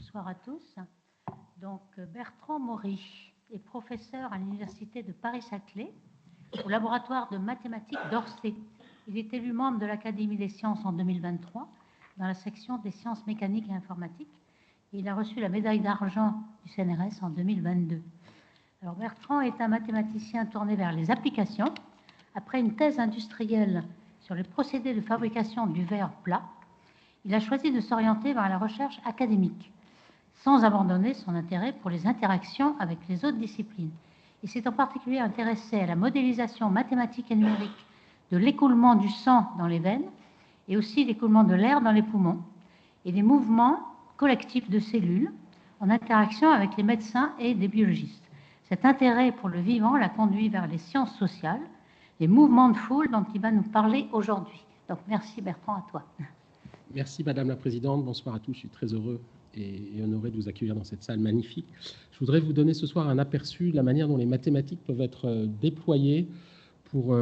Bonsoir à tous. Donc, Bertrand Maury est professeur à l'Université de Paris-Saclay, au laboratoire de mathématiques d'Orsay. Il est élu membre de l'Académie des sciences en 2023, dans la section des sciences mécaniques et informatiques. Et il a reçu la médaille d'argent du CNRS en 2022. Alors, Bertrand est un mathématicien tourné vers les applications. Après une thèse industrielle sur les procédés de fabrication du verre plat, il a choisi de s'orienter vers la recherche académique, sans abandonner son intérêt pour les interactions avec les autres disciplines. Il s'est en particulier intéressé à la modélisation mathématique et numérique de l'écoulement du sang dans les veines et aussi l'écoulement de l'air dans les poumons et des mouvements collectifs de cellules en interaction avec les médecins et des biologistes. Cet intérêt pour le vivant l'a conduit vers les sciences sociales, les mouvements de foule dont il va nous parler aujourd'hui. Donc merci Bertrand, à toi. Merci Madame la Présidente, bonsoir à tous, je suis très heureux et honoré de vous accueillir dans cette salle magnifique. Je voudrais vous donner ce soir un aperçu de la manière dont les mathématiques peuvent être déployées pour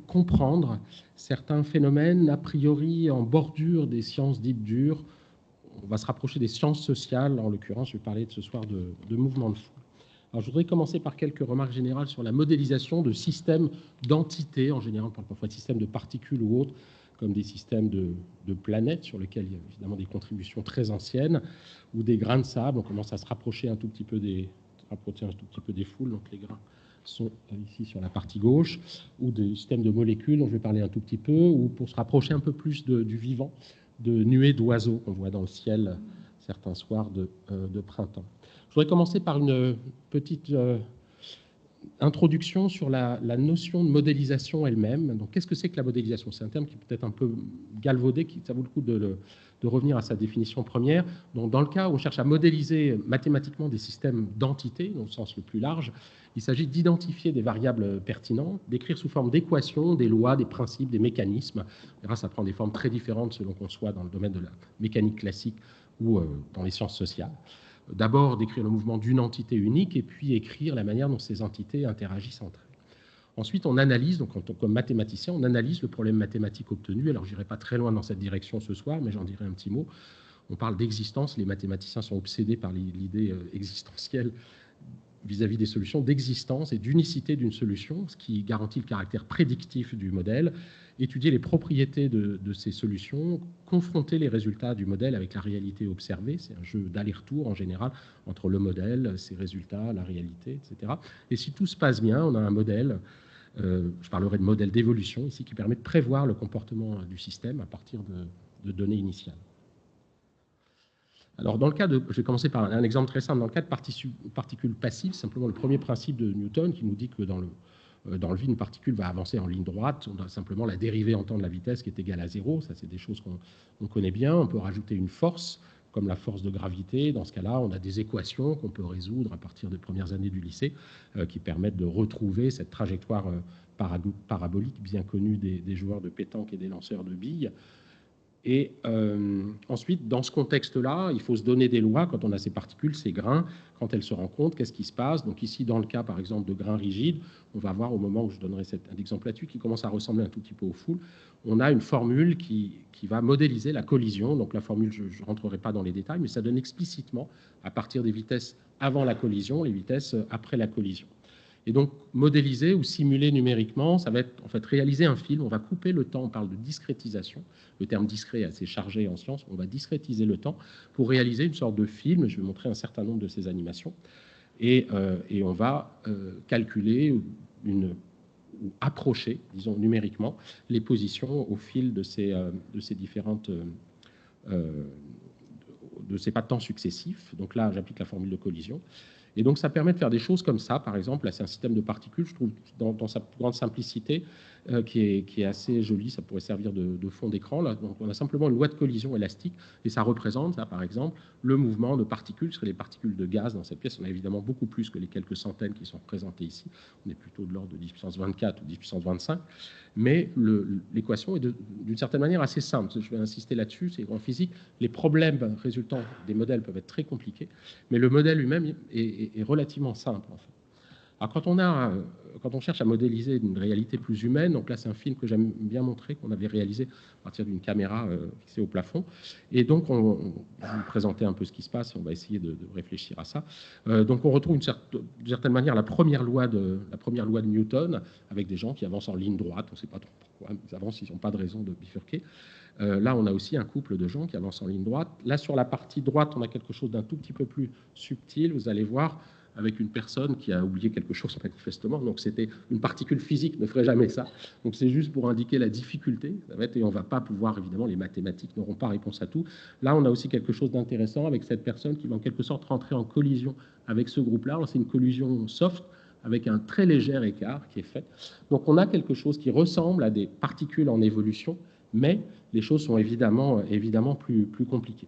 comprendre certains phénomènes a priori en bordure des sciences dites dures. On va se rapprocher des sciences sociales, en l'occurrence je vais parler ce soir de mouvements de foule. Alors, je voudrais commencer par quelques remarques générales sur la modélisation de systèmes d'entités, en général on parle parfois de systèmes de particules ou autres, comme des systèmes de planètes sur lesquels il y a évidemment des contributions très anciennes, ou des grains de sable. On commence à se rapprocher un tout petit peu des foules, donc les grains sont ici sur la partie gauche, ou des systèmes de molécules dont je vais parler un tout petit peu, ou pour se rapprocher un peu plus du vivant, de nuées d'oiseaux qu'on voit dans le ciel certains soirs de printemps. Je voudrais commencer par une petite introduction sur la notion de modélisation elle-même. Donc, qu'est-ce que c'est que la modélisation? C'est un terme qui est peut-être un peu galvaudé, ça vaut le coup de revenir à sa définition première. Donc, dans le cas où on cherche à modéliser mathématiquement des systèmes d'entités, au sens le plus large, il s'agit d'identifier des variables pertinentes, d'écrire sous forme d'équations, des lois, des principes, des mécanismes. Ça prend des formes très différentes selon qu'on soit dans le domaine de la mécanique classique ou dans les sciences sociales. D'abord, d'écrire le mouvement d'une entité unique et puis écrire la manière dont ces entités interagissent entre elles. Ensuite, on analyse, donc comme mathématicien, on analyse le problème mathématique obtenu. Alors, je n'irai pas très loin dans cette direction ce soir, mais j'en dirai un petit mot. On parle d'existence. Les mathématiciens sont obsédés par l'idée existentielle vis-à-vis des solutions, d'existence et d'unicité d'une solution, ce qui garantit le caractère prédictif du modèle, étudier les propriétés de ces solutions, confronter les résultats du modèle avec la réalité observée, c'est un jeu d'aller-retour en général entre le modèle, ses résultats, la réalité, etc. Et si tout se passe bien, on a un modèle, je parlerai de modèle d'évolution ici, qui permet de prévoir le comportement du système à partir de données initiales. Alors, dans le cas je vais commencer par un exemple très simple. Dans le cas de particules passives, simplement le premier principe de Newton qui nous dit que dans le vide, une particule va avancer en ligne droite. On a simplement la dérivée en temps de la vitesse qui est égale à 0. Ça, c'est des choses qu'on connaît bien. On peut rajouter une force, comme la force de gravité. Dans ce cas-là, on a des équations qu'on peut résoudre à partir des premières années du lycée qui permettent de retrouver cette trajectoire parabolique bien connue des joueurs de pétanque et des lanceurs de billes. Et ensuite, dans ce contexte-là, il faut se donner des lois quand on a ces particules, ces grains, quand elles se rencontrent, qu'est-ce qui se passe? Donc ici, dans le cas, par exemple, de grains rigides, on va voir au moment où je donnerai un exemple là-dessus qui commence à ressembler un tout petit peu aux foules, on a une formule qui va modéliser la collision. Donc la formule, je ne rentrerai pas dans les détails, mais ça donne explicitement, à partir des vitesses avant la collision, les vitesses après la collision. Et donc, modéliser ou simuler numériquement, ça va être en fait réaliser un film. On va couper le temps, on parle de discrétisation. Le terme discret est assez chargé en sciences. On va discrétiser le temps pour réaliser une sorte de film. Je vais montrer un certain nombre de ces animations. Et on va calculer ou approcher, disons numériquement, les positions au fil de ces pas de temps successifs. Donc là, j'applique la formule de collision. Et donc, ça permet de faire des choses comme ça. Par exemple, là, c'est un système de particules, je trouve, dans sa grande simplicité, qui est assez joli. Ça pourrait servir de fond d'écran. Donc, on a simplement une loi de collision élastique, et ça représente, ça, par exemple, le mouvement de particules. Ce seraient les particules de gaz dans cette pièce. On a évidemment beaucoup plus que les quelques centaines qui sont représentées ici. On est plutôt de l'ordre de 10 puissance 24 ou 10 puissance 25. Mais l'équation est d'une certaine manière assez simple. Je vais insister là-dessus, c'est en physique. Les problèmes résultant des modèles peuvent être très compliqués, mais le modèle lui-même est relativement simple, en fait. Alors quand on cherche à modéliser une réalité plus humaine, donc là c'est un film que j'aime bien montrer, qu'on avait réalisé à partir d'une caméra fixée au plafond, et donc je vais vous présenter un peu ce qui se passe et on va essayer de réfléchir à ça. Donc on retrouve d'une certaine manière la première loi de Newton, avec des gens qui avancent en ligne droite, on ne sait pas trop pourquoi, ils avancent, ils n'ont pas de raison de bifurquer. Là, on a aussi un couple de gens qui avancent en ligne droite. Là, sur la partie droite, on a quelque chose d'un tout petit peu plus subtil, vous allez voir, avec une personne qui a oublié quelque chose manifestement. Donc, c'était une particule physique, ne ferait jamais ça. Donc, c'est juste pour indiquer la difficulté. Et on ne va pas pouvoir, évidemment, les mathématiques n'auront pas réponse à tout. Là, on a aussi quelque chose d'intéressant avec cette personne qui va en quelque sorte rentrer en collision avec ce groupe-là. C'est une collision soft, avec un très léger écart qui est fait. Donc, on a quelque chose qui ressemble à des particules en évolution, mais les choses sont évidemment plus compliquées.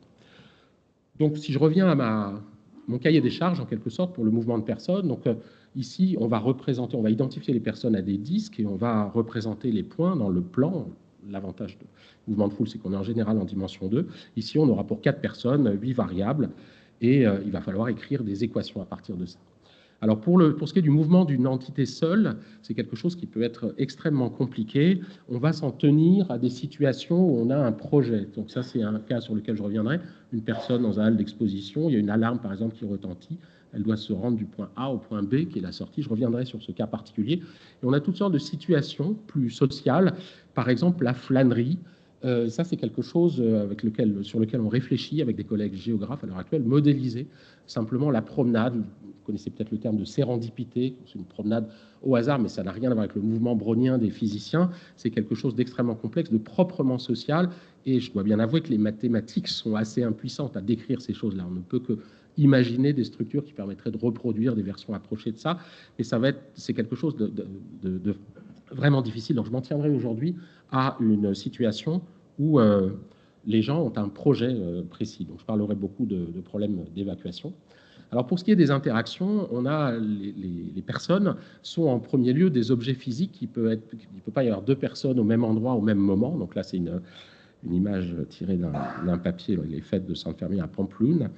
Donc, si je reviens à mon cahier des charges, en quelque sorte, pour le mouvement de personnes, donc ici, on va identifier les personnes à des disques et on va représenter les points dans le plan. L'avantage du mouvement de foule, c'est qu'on est en général en dimension 2. Ici, on aura pour 4 personnes 8 variables et il va falloir écrire des équations à partir de ça. Alors pour ce qui est du mouvement d'une entité seule, c'est quelque chose qui peut être extrêmement compliqué. On va s'en tenir à des situations où on a un projet. Donc ça, c'est un cas sur lequel je reviendrai. Une personne dans un hall d'exposition, il y a une alarme par exemple qui retentit. Elle doit se rendre du point A au point B, qui est la sortie. Je reviendrai sur ce cas particulier. Et on a toutes sortes de situations plus sociales. Par exemple, la flânerie. Ça, c'est quelque chose sur lequel on réfléchit avec des collègues géographes à l'heure actuelle, modéliser simplement la promenade. Vous connaissez peut-être le terme de sérendipité, c'est une promenade au hasard, mais ça n'a rien à voir avec le mouvement brownien des physiciens. C'est quelque chose d'extrêmement complexe, de proprement social, et je dois bien avouer que les mathématiques sont assez impuissantes à décrire ces choses-là. On ne peut que imaginer des structures qui permettraient de reproduire des versions approchées de ça, mais c'est quelque chose de vraiment difficile. Donc je m'en tiendrai aujourd'hui à une situation où les gens ont un projet précis. Donc je parlerai beaucoup de problèmes d'évacuation. Alors pour ce qui est des interactions, on a les personnes sont en premier lieu des objets physiques. Il ne peut pas y avoir 2 personnes au même endroit au même moment. Donc là, c'est une image tirée d'un papier, les fêtes de Sainte Fermier à Pampelune,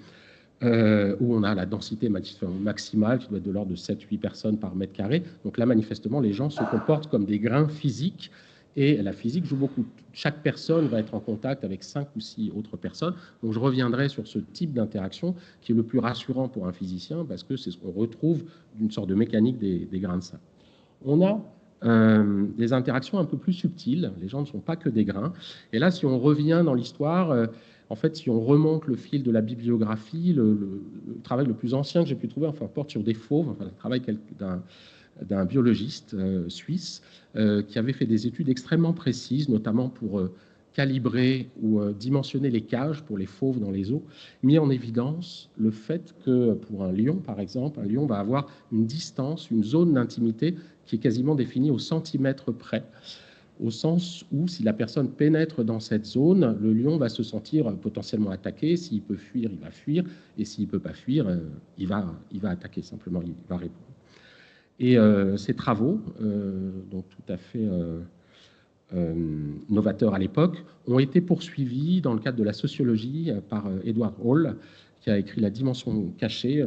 où on a la densité maximale qui doit être de l'ordre de 7-8 personnes par mètre carré. Donc là, manifestement, les gens se comportent comme des grains physiques et la physique joue beaucoup. Chaque personne va être en contact avec 5 ou 6 autres personnes. Donc je reviendrai sur ce type d'interaction qui est le plus rassurant pour un physicien parce que c'est ce qu'on retrouve d'une sorte de mécanique des grains de sable. On a des interactions un peu plus subtiles. Les gens ne sont pas que des grains. Et là, si on revient dans l'histoire... En fait, si on remonte le fil de la bibliographie, le travail le plus ancien que j'ai pu trouver porte sur des fauves, le travail d'un biologiste suisse qui avait fait des études extrêmement précises, notamment pour calibrer ou dimensionner les cages pour les fauves dans les eaux, mis en évidence le fait que pour un lion, par exemple, un lion va avoir une distance, une zone d'intimité qui est quasiment définie au centimètre près, au sens où si la personne pénètre dans cette zone, le lion va se sentir potentiellement attaqué. S'il peut fuir, il va fuir, et s'il ne peut pas fuir, il va attaquer, simplement, il va répondre. Et ces travaux, donc tout à fait novateurs à l'époque, ont été poursuivis dans le cadre de la sociologie par Edward Hall, qui a écrit La dimension cachée,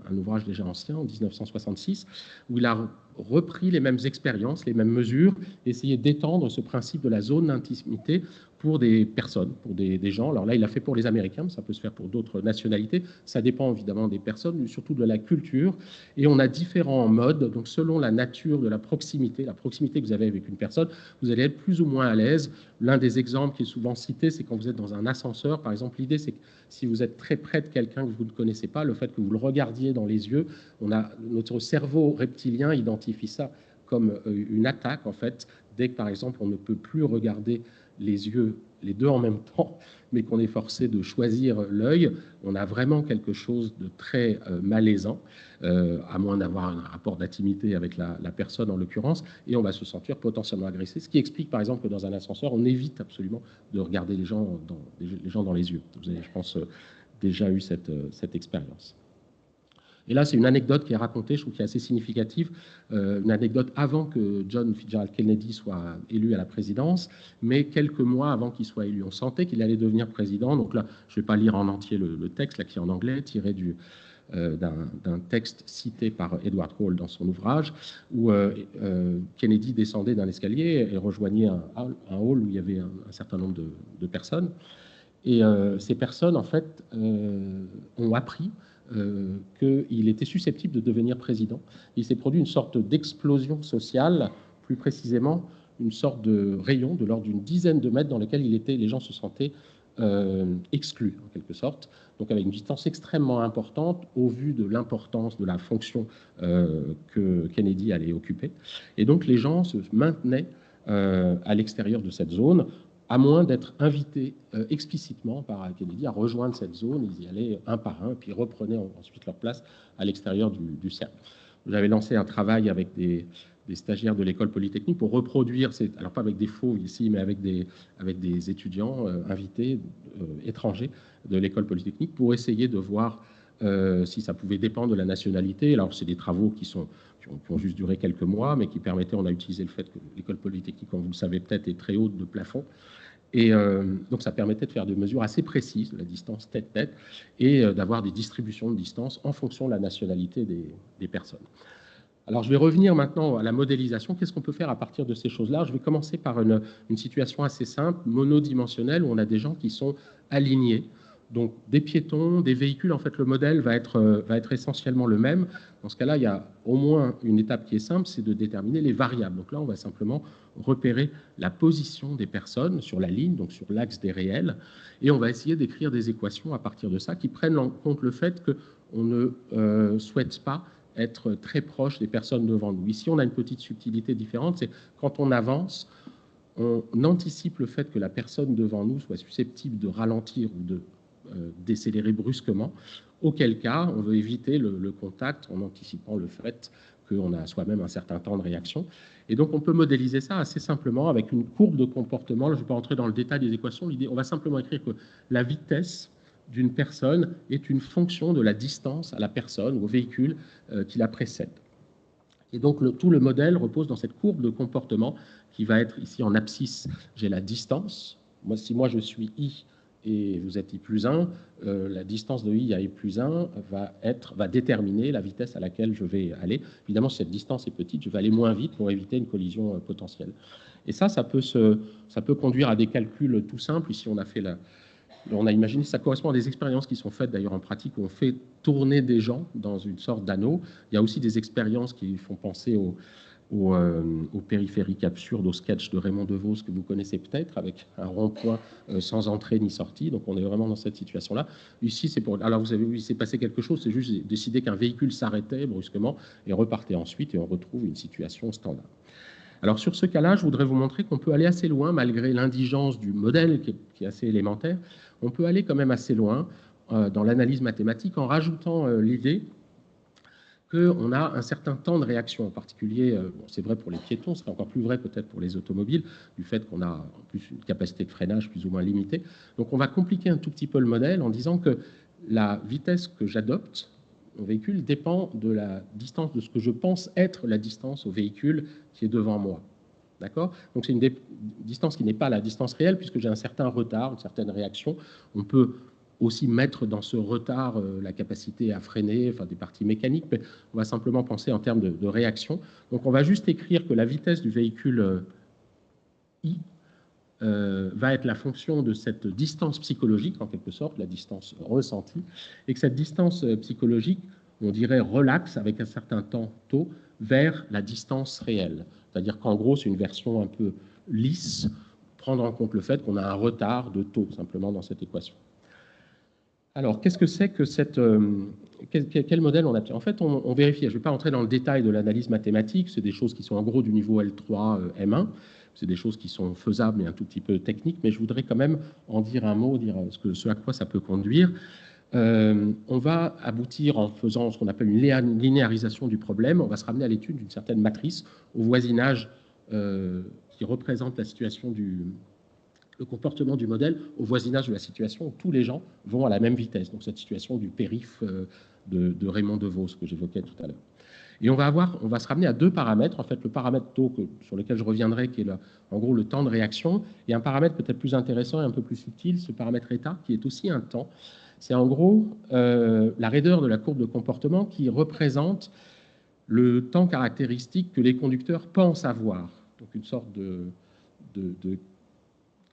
un ouvrage déjà ancien, en 1966, où il a repris les mêmes expériences, les mêmes mesures, essayé d'étendre ce principe de la zone d'intimité pour des personnes, pour des gens. Alors là, il l'a fait pour les Américains, mais ça peut se faire pour d'autres nationalités. Ça dépend évidemment des personnes, mais surtout de la culture. Et on a différents modes. Donc selon la nature de la proximité que vous avez avec une personne, vous allez être plus ou moins à l'aise. L'un des exemples qui est souvent cité, c'est quand vous êtes dans un ascenseur. Par exemple, l'idée, c'est que si vous êtes très près de quelqu'un que vous ne connaissez pas, le fait que vous le regardiez dans les yeux, notre cerveau reptilien identifie ça comme une attaque, en fait, dès que, par exemple, on ne peut plus regarder les yeux, les deux en même temps, mais qu'on est forcé de choisir l'œil, on a vraiment quelque chose de très malaisant, à moins d'avoir un rapport d'intimité avec la personne en l'occurrence, et on va se sentir potentiellement agressé, ce qui explique par exemple que dans un ascenseur, on évite absolument de regarder les gens dans les yeux. Vous avez, je pense, déjà eu cette expérience. Et là, c'est une anecdote qui est racontée, je trouve qu'elle est assez significative, une anecdote avant que John Fitzgerald Kennedy soit élu à la présidence, mais quelques mois avant qu'il soit élu. On sentait qu'il allait devenir président, donc là, je ne vais pas lire en entier le texte, là, qui est en anglais, tiré d'un texte cité par Edward Hall dans son ouvrage, où Kennedy descendait d'un escalier et rejoignait un hall où il y avait un certain nombre de personnes. Et ces personnes, en fait, ont appris qu'il était susceptible de devenir président. Il s'est produit une sorte d'explosion sociale, plus précisément une sorte de rayon de l'ordre d'une dizaine de mètres dans lequel les gens se sentaient exclus, en quelque sorte, donc avec une distance extrêmement importante au vu de l'importance de la fonction que Kennedy allait occuper. Et donc les gens se maintenaient à l'extérieur de cette zone, à moins d'être invités explicitement par Kennedy à rejoindre cette zone. Ils y allaient un par un, puis reprenaient ensuite leur place à l'extérieur du cercle. J'avais lancé un travail avec des stagiaires de l'école polytechnique pour reproduire, alors pas avec des faux ici, mais avec des étudiants invités étrangers de l'école polytechnique pour essayer de voir si ça pouvait dépendre de la nationalité. Alors c'est des travaux qui ont juste duré quelques mois, mais qui permettaient, on a utilisé le fait que l'école polytechnique, comme vous le savez peut-être, est très haute de plafond. Et donc ça permettait de faire des mesures assez précises de la distance tête-tête et d'avoir des distributions de distance en fonction de la nationalité des personnes. Alors je vais revenir maintenant à la modélisation. Qu'est-ce qu'on peut faire à partir de ces choses-là? Je vais commencer par une situation assez simple, monodimensionnelle, où on a des gens qui sont alignés. Donc des piétons, des véhicules, en fait le modèle va être essentiellement le même. Dans ce cas-là, il y a au moins une étape qui est simple, c'est de déterminer les variables. Donc là, on va simplement repérer la position des personnes sur la ligne, donc sur l'axe des réels, et on va essayer d'écrire des équations à partir de ça qui prennent en compte le fait qu'on ne souhaite pas être très proche des personnes devant nous. Ici, on a une petite subtilité différente, c'est quand on avance, on anticipe le fait que la personne devant nous soit susceptible de ralentir ou de décélérer brusquement, auquel cas on veut éviter le contact en anticipant le fait qu'on a soi-même un certain temps de réaction. Et donc on peut modéliser ça assez simplement avec une courbe de comportement. Là, je ne vais pas entrer dans le détail des équations, l'idée, on va simplement écrire que la vitesse d'une personne est une fonction de la distance à la personne ou au véhicule qui la précède. Et donc tout le modèle repose dans cette courbe de comportement qui va être ici en abscisse, j'ai la distance. Si moi je suis I et vous êtes I plus 1, la distance de I à I plus 1 va déterminer la vitesse à laquelle je vais aller. Évidemment, si cette distance est petite, je vais aller moins vite pour éviter une collision potentielle. Et ça peut conduire à des calculs tout simples. Ici, on a imaginé, ça correspond à des expériences qui sont faites d'ailleurs en pratique, où on fait tourner des gens dans une sorte d'anneau. Il y a aussi des expériences qui font penser au périphérique absurde, au sketch de Raymond DeVos que vous connaissez peut-être, avec un rond-point sans entrée ni sortie. Donc on est vraiment dans cette situation-là. Ici, alors vous avez vu, il s'est passé quelque chose, c'est juste décider qu'un véhicule s'arrêtait brusquement et repartait ensuite, et on retrouve une situation standard. Alors sur ce cas-là, je voudrais vous montrer qu'on peut aller assez loin, malgré l'indigence du modèle qui est assez élémentaire. On peut aller quand même assez loin dans l'analyse mathématique en rajoutant l'idée qu'on a un certain temps de réaction. En particulier, c'est vrai pour les piétons, ce serait encore plus vrai peut-être pour les automobiles, du fait qu'on a en plus une capacité de freinage plus ou moins limitée. Donc on va compliquer un tout petit peu le modèle en disant que la vitesse que j'adopte au véhicule dépend de la distance de ce que je pense être la distance au véhicule qui est devant moi. D'accord? Donc c'est une distance qui n'est pas la distance réelle, puisque j'ai un certain retard, une certaine réaction. On peut aussi mettre dans ce retard la capacité à freiner, enfin des parties mécaniques, mais on va simplement penser en termes de réaction. Donc on va juste écrire que la vitesse du véhicule I va être la fonction de cette distance psychologique, en quelque sorte, la distance ressentie, et que cette distance psychologique, on dirait, relaxe avec un certain temps tôt vers la distance réelle. C'est-à-dire qu'en gros, c'est une version un peu lisse, prendre en compte le fait qu'on a un retard de taux, simplement, dans cette équation. Alors, qu'est-ce que c'est que quel modèle on a? En fait, on vérifie. Je ne vais pas entrer dans le détail de l'analyse mathématique. C'est des choses qui sont en gros du niveau L3, M1. C'est des choses qui sont faisables et un tout petit peu techniques, mais je voudrais quand même en dire un mot, dire ce à quoi ça peut conduire. On va aboutir en faisant ce qu'on appelle une linéarisation du problème. On va se ramener à l'étude d'une certaine matrice au voisinage qui représente la situation le comportement du modèle au voisinage de la situation où tous les gens vont à la même vitesse. Donc cette situation du périph' de Raymond DeVos que j'évoquais tout à l'heure. Et on va se ramener à deux paramètres. En fait, le paramètre taux sur lequel je reviendrai, qui est en gros le temps de réaction, et un paramètre peut-être plus intéressant et un peu plus subtil, ce paramètre état, qui est aussi un temps. C'est en gros la raideur de la courbe de comportement qui représente le temps caractéristique que les conducteurs pensent avoir. Donc une sorte de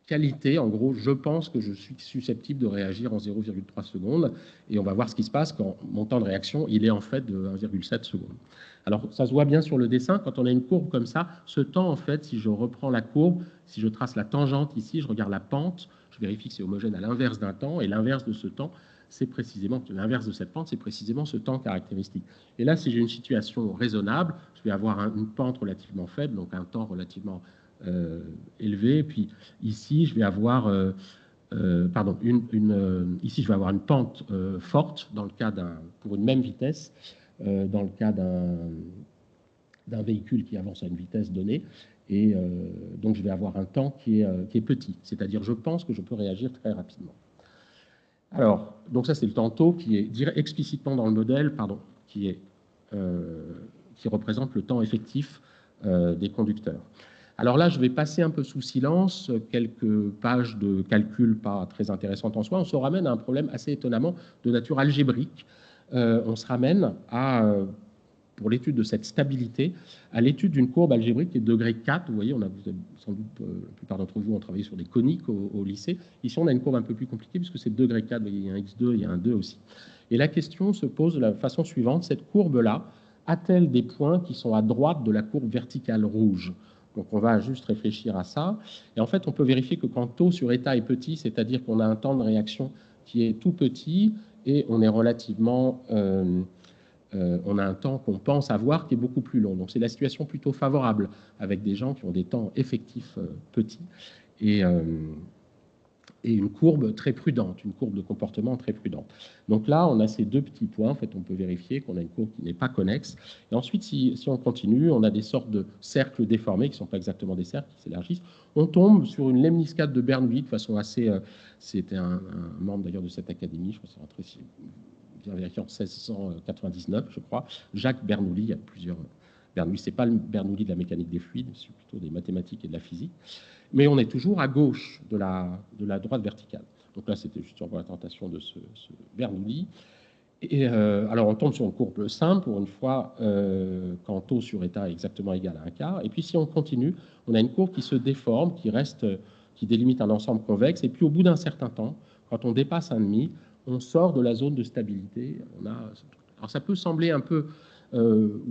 qualité, en gros, je pense que je suis susceptible de réagir en 0,3 secondes, et on va voir ce qui se passe quand mon temps de réaction, il est en fait de 1,7 secondes. Alors, ça se voit bien sur le dessin, quand on a une courbe comme ça, ce temps, en fait, si je reprends la courbe, si je trace la tangente ici, je regarde la pente, je vérifie que c'est homogène à l'inverse d'un temps, et l'inverse de ce temps, c'est précisément, l'inverse de cette pente, c'est précisément ce temps caractéristique. Et là, si j'ai une situation raisonnable, je vais avoir une pente relativement faible, donc un temps relativement élevé. Puis ici, je vais avoir, ici, je vais avoir une pente forte dans le cas pour une même vitesse, dans le cas d'un véhicule qui avance à une vitesse donnée. Et donc, je vais avoir un temps qui est petit. C'est-à-dire, je pense que je peux réagir très rapidement. Alors, donc ça, c'est le temps taux qui est explicitement dans le modèle, qui représente le temps effectif des conducteurs. Alors là, je vais passer un peu sous silence quelques pages de calcul pas très intéressantes en soi. On se ramène à un problème assez étonnamment de nature algébrique. On se ramène pour l'étude de cette stabilité, à l'étude d'une courbe algébrique qui est de degré 4. Vous voyez, sans doute, la plupart d'entre vous ont travaillé sur des coniques au lycée. Ici, on a une courbe un peu plus compliquée puisque c'est de degré 4. Vous voyez, il y a un x2, il y a un 2 aussi. Et la question se pose de la façon suivante. Cette courbe-là a-t-elle des points qui sont à droite de la courbe verticale rouge ? Donc, on va juste réfléchir à ça. Et en fait, on peut vérifier que quand taux sur état est petit, c'est-à-dire qu'on a un temps de réaction qui est tout petit et on est relativement... on a un temps qu'on pense avoir qui est beaucoup plus long. Donc, c'est la situation plutôt favorable avec des gens qui ont des temps effectifs petits et une courbe très prudente, une courbe de comportement très prudente. Donc là, on a ces deux petits points. En fait, on peut vérifier qu'on a une courbe qui n'est pas connexe. Et ensuite, si on continue, on a des sortes de cercles déformés, qui ne sont pas exactement des cercles, qui s'élargissent. On tombe sur une lemniscate de Bernoulli de façon assez... C'était un membre d'ailleurs de cette académie, je crois que c'est rentré bien vérifié en 1699, je crois. Jacques Bernoulli, il y a plusieurs... Bernoulli, ce n'est pas le Bernoulli de la mécanique des fluides, c'est plutôt des mathématiques et de la physique. Mais on est toujours à gauche de la droite verticale. Donc là, c'était juste pour la tentation de ce Bernoulli. Et alors, on tombe sur une courbe simple, pour une fois, quand taux sur état est exactement égal à un quart. Et puis, si on continue, on a une courbe qui se déforme, qui délimite un ensemble convexe. Et puis, au bout d'un certain temps, quand on dépasse 1,5, on sort de la zone de stabilité. Alors, ça peut sembler un peu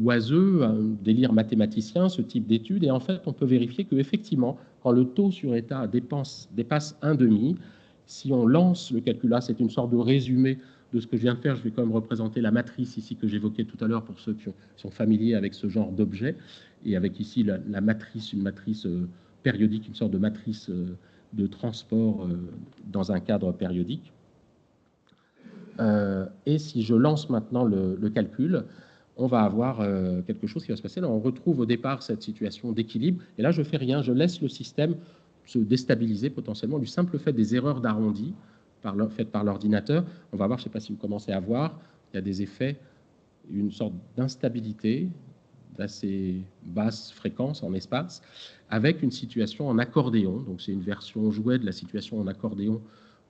oiseux, un délire mathématicien, ce type d'étude. Et en fait, on peut vérifier qu'effectivement, quand le taux sur état dépasse 1,5, si on lance le calcul là, c'est une sorte de résumé de ce que je viens de faire. Je vais quand même représenter la matrice ici que j'évoquais tout à l'heure pour ceux qui sont familiers avec ce genre d'objet. Et avec ici la matrice, une matrice périodique, une sorte de matrice de transport dans un cadre périodique. Et si je lance maintenant le calcul, on va avoir quelque chose qui va se passer. Là, on retrouve au départ cette situation d'équilibre. Et là, je ne fais rien. Je laisse le système se déstabiliser potentiellement du simple fait des erreurs d'arrondi faites par l'ordinateur. On va voir, je ne sais pas si vous commencez à voir, il y a des effets, une sorte d'instabilité d'assez basse fréquence en espace, avec une situation en accordéon. Donc, c'est une version jouée de la situation en accordéon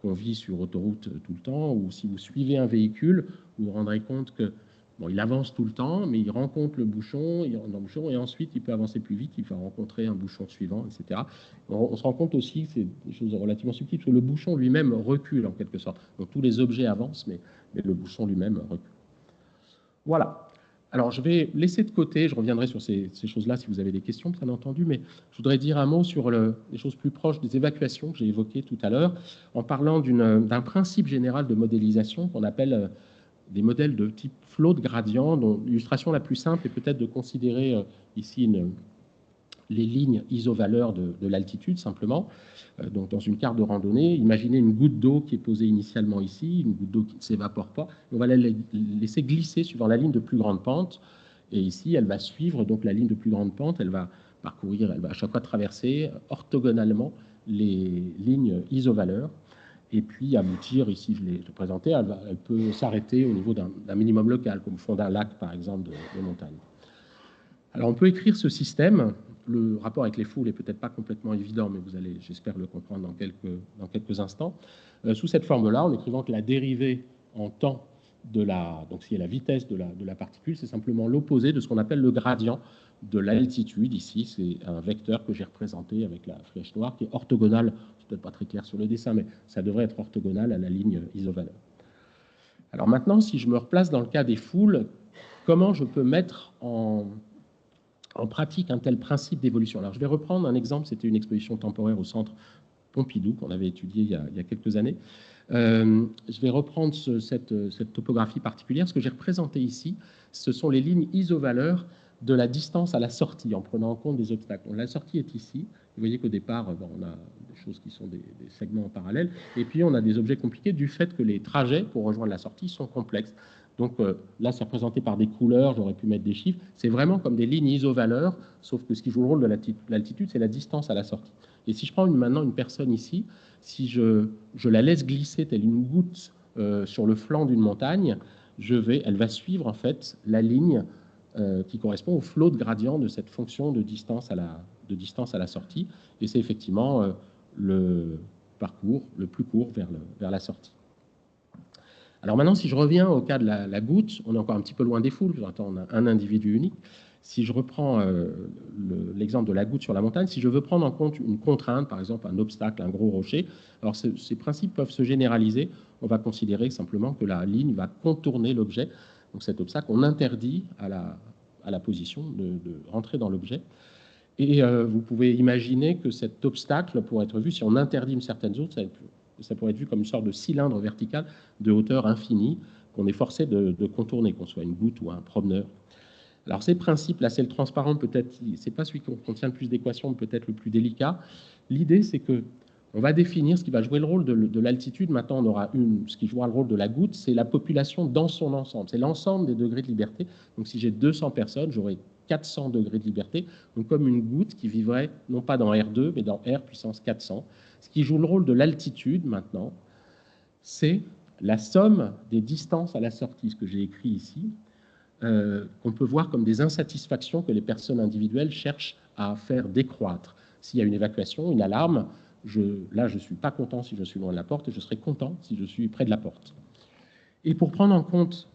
qu'on vit sur autoroute tout le temps, ou si vous suivez un véhicule, vous vous rendrez compte que bon, il avance tout le temps, mais il rencontre le bouchon, il rentre dans le bouchon, et ensuite il peut avancer plus vite, il va rencontrer un bouchon suivant, etc. On se rend compte aussi, c'est des choses relativement subtiles, que le bouchon lui-même recule en quelque sorte. Donc tous les objets avancent, mais le bouchon lui-même recule. Voilà. Alors je vais laisser de côté, je reviendrai sur ces choses-là si vous avez des questions, bien entendu, mais je voudrais dire un mot sur les choses plus proches des évacuations que j'ai évoquées tout à l'heure, en parlant d'un principe général de modélisation qu'on appelle des modèles de type flot de gradient, dont l'illustration la plus simple est peut-être de considérer ici les lignes isovaleurs de l'altitude, simplement. Donc, dans une carte de randonnée, imaginez une goutte d'eau qui est posée initialement ici, une goutte d'eau qui ne s'évapore pas. On va la laisser glisser suivant la ligne de plus grande pente. Et ici, elle va suivre donc la ligne de plus grande pente. Elle va parcourir, elle va à chaque fois traverser orthogonalement les lignes isovaleurs. Et puis aboutir, ici je l'ai présenté, elle peut s'arrêter au niveau d'un minimum local, comme au fond d'un lac, par exemple, de montagne. Alors on peut écrire ce système le rapport avec les foules est peut-être pas complètement évident, mais vous allez, j'espère, le comprendre dans quelques instants. Sous cette forme-là, en écrivant que la dérivée en temps donc si la vitesse de la particule, c'est simplement l'opposé de ce qu'on appelle le gradient de l'altitude. Ici, c'est un vecteur que j'ai représenté avec la flèche noire qui est orthogonale, c'est peut-être pas très clair sur le dessin, mais ça devrait être orthogonal à la ligne isovaleur. Alors maintenant, si je me replace dans le cas des foules, comment je peux mettre en pratique un tel principe d'évolution? Alors je vais reprendre un exemple, c'était une exposition temporaire au centre Pompidou qu'on avait étudié il y a quelques années. Je vais reprendre cette topographie particulière. Ce que j'ai représenté ici, ce sont les lignes isovaleurs de la distance à la sortie, en prenant en compte des obstacles. Donc, la sortie est ici. Vous voyez qu'au départ, on a des choses qui sont des segments en parallèle, et puis on a des objets compliqués du fait que les trajets pour rejoindre la sortie sont complexes. Donc là, c'est représenté par des couleurs, j'aurais pu mettre des chiffres. C'est vraiment comme des lignes isovaleurs, sauf que ce qui joue le rôle de l'altitude, c'est la distance à la sortie. Et si je prends maintenant une personne ici, si je la laisse glisser telle une goutte sur le flanc d'une montagne, elle va suivre en fait la ligne qui correspond au flot de gradient de cette fonction de distance à la sortie. Et c'est effectivement le parcours le plus court vers la sortie. Alors maintenant, si je reviens au cas de la goutte, on est encore un petit peu loin des foules, on a un individu unique. Si je reprends l'exemple de la goutte sur la montagne, si je veux prendre en compte une contrainte, par exemple un obstacle, un gros rocher, alors ces principes peuvent se généraliser. On va considérer simplement que la ligne va contourner l'objet. Donc cet obstacle, on interdit à la position de rentrer dans l'objet. Et vous pouvez imaginer que cet obstacle pourrait être vu, si on interdit une certaine zone, ça pourrait être vu comme une sorte de cylindre vertical de hauteur infinie qu'on est forcé de contourner, qu'on soit une goutte ou un promeneur. Alors ces principes, la selle transparente, peut-être, c'est pas celui qui contient le plus d'équations, mais peut-être le plus délicat. L'idée, c'est que on va définir ce qui va jouer le rôle de l'altitude. Maintenant, on aura ce qui jouera le rôle de la goutte, c'est la population dans son ensemble. C'est l'ensemble des degrés de liberté. Donc si j'ai 200 personnes, j'aurai 400 degrés de liberté, donc comme une goutte qui vivrait non pas dans R2, mais dans R puissance 400. Ce qui joue le rôle de l'altitude, maintenant, c'est la somme des distances à la sortie, ce que j'ai écrit ici, qu'on peut voir comme des insatisfactions que les personnes individuelles cherchent à faire décroître. S'il y a une évacuation, une alarme, là, je ne suis pas content si je suis loin de la porte, et je serai content si je suis près de la porte. Et pour prendre en compte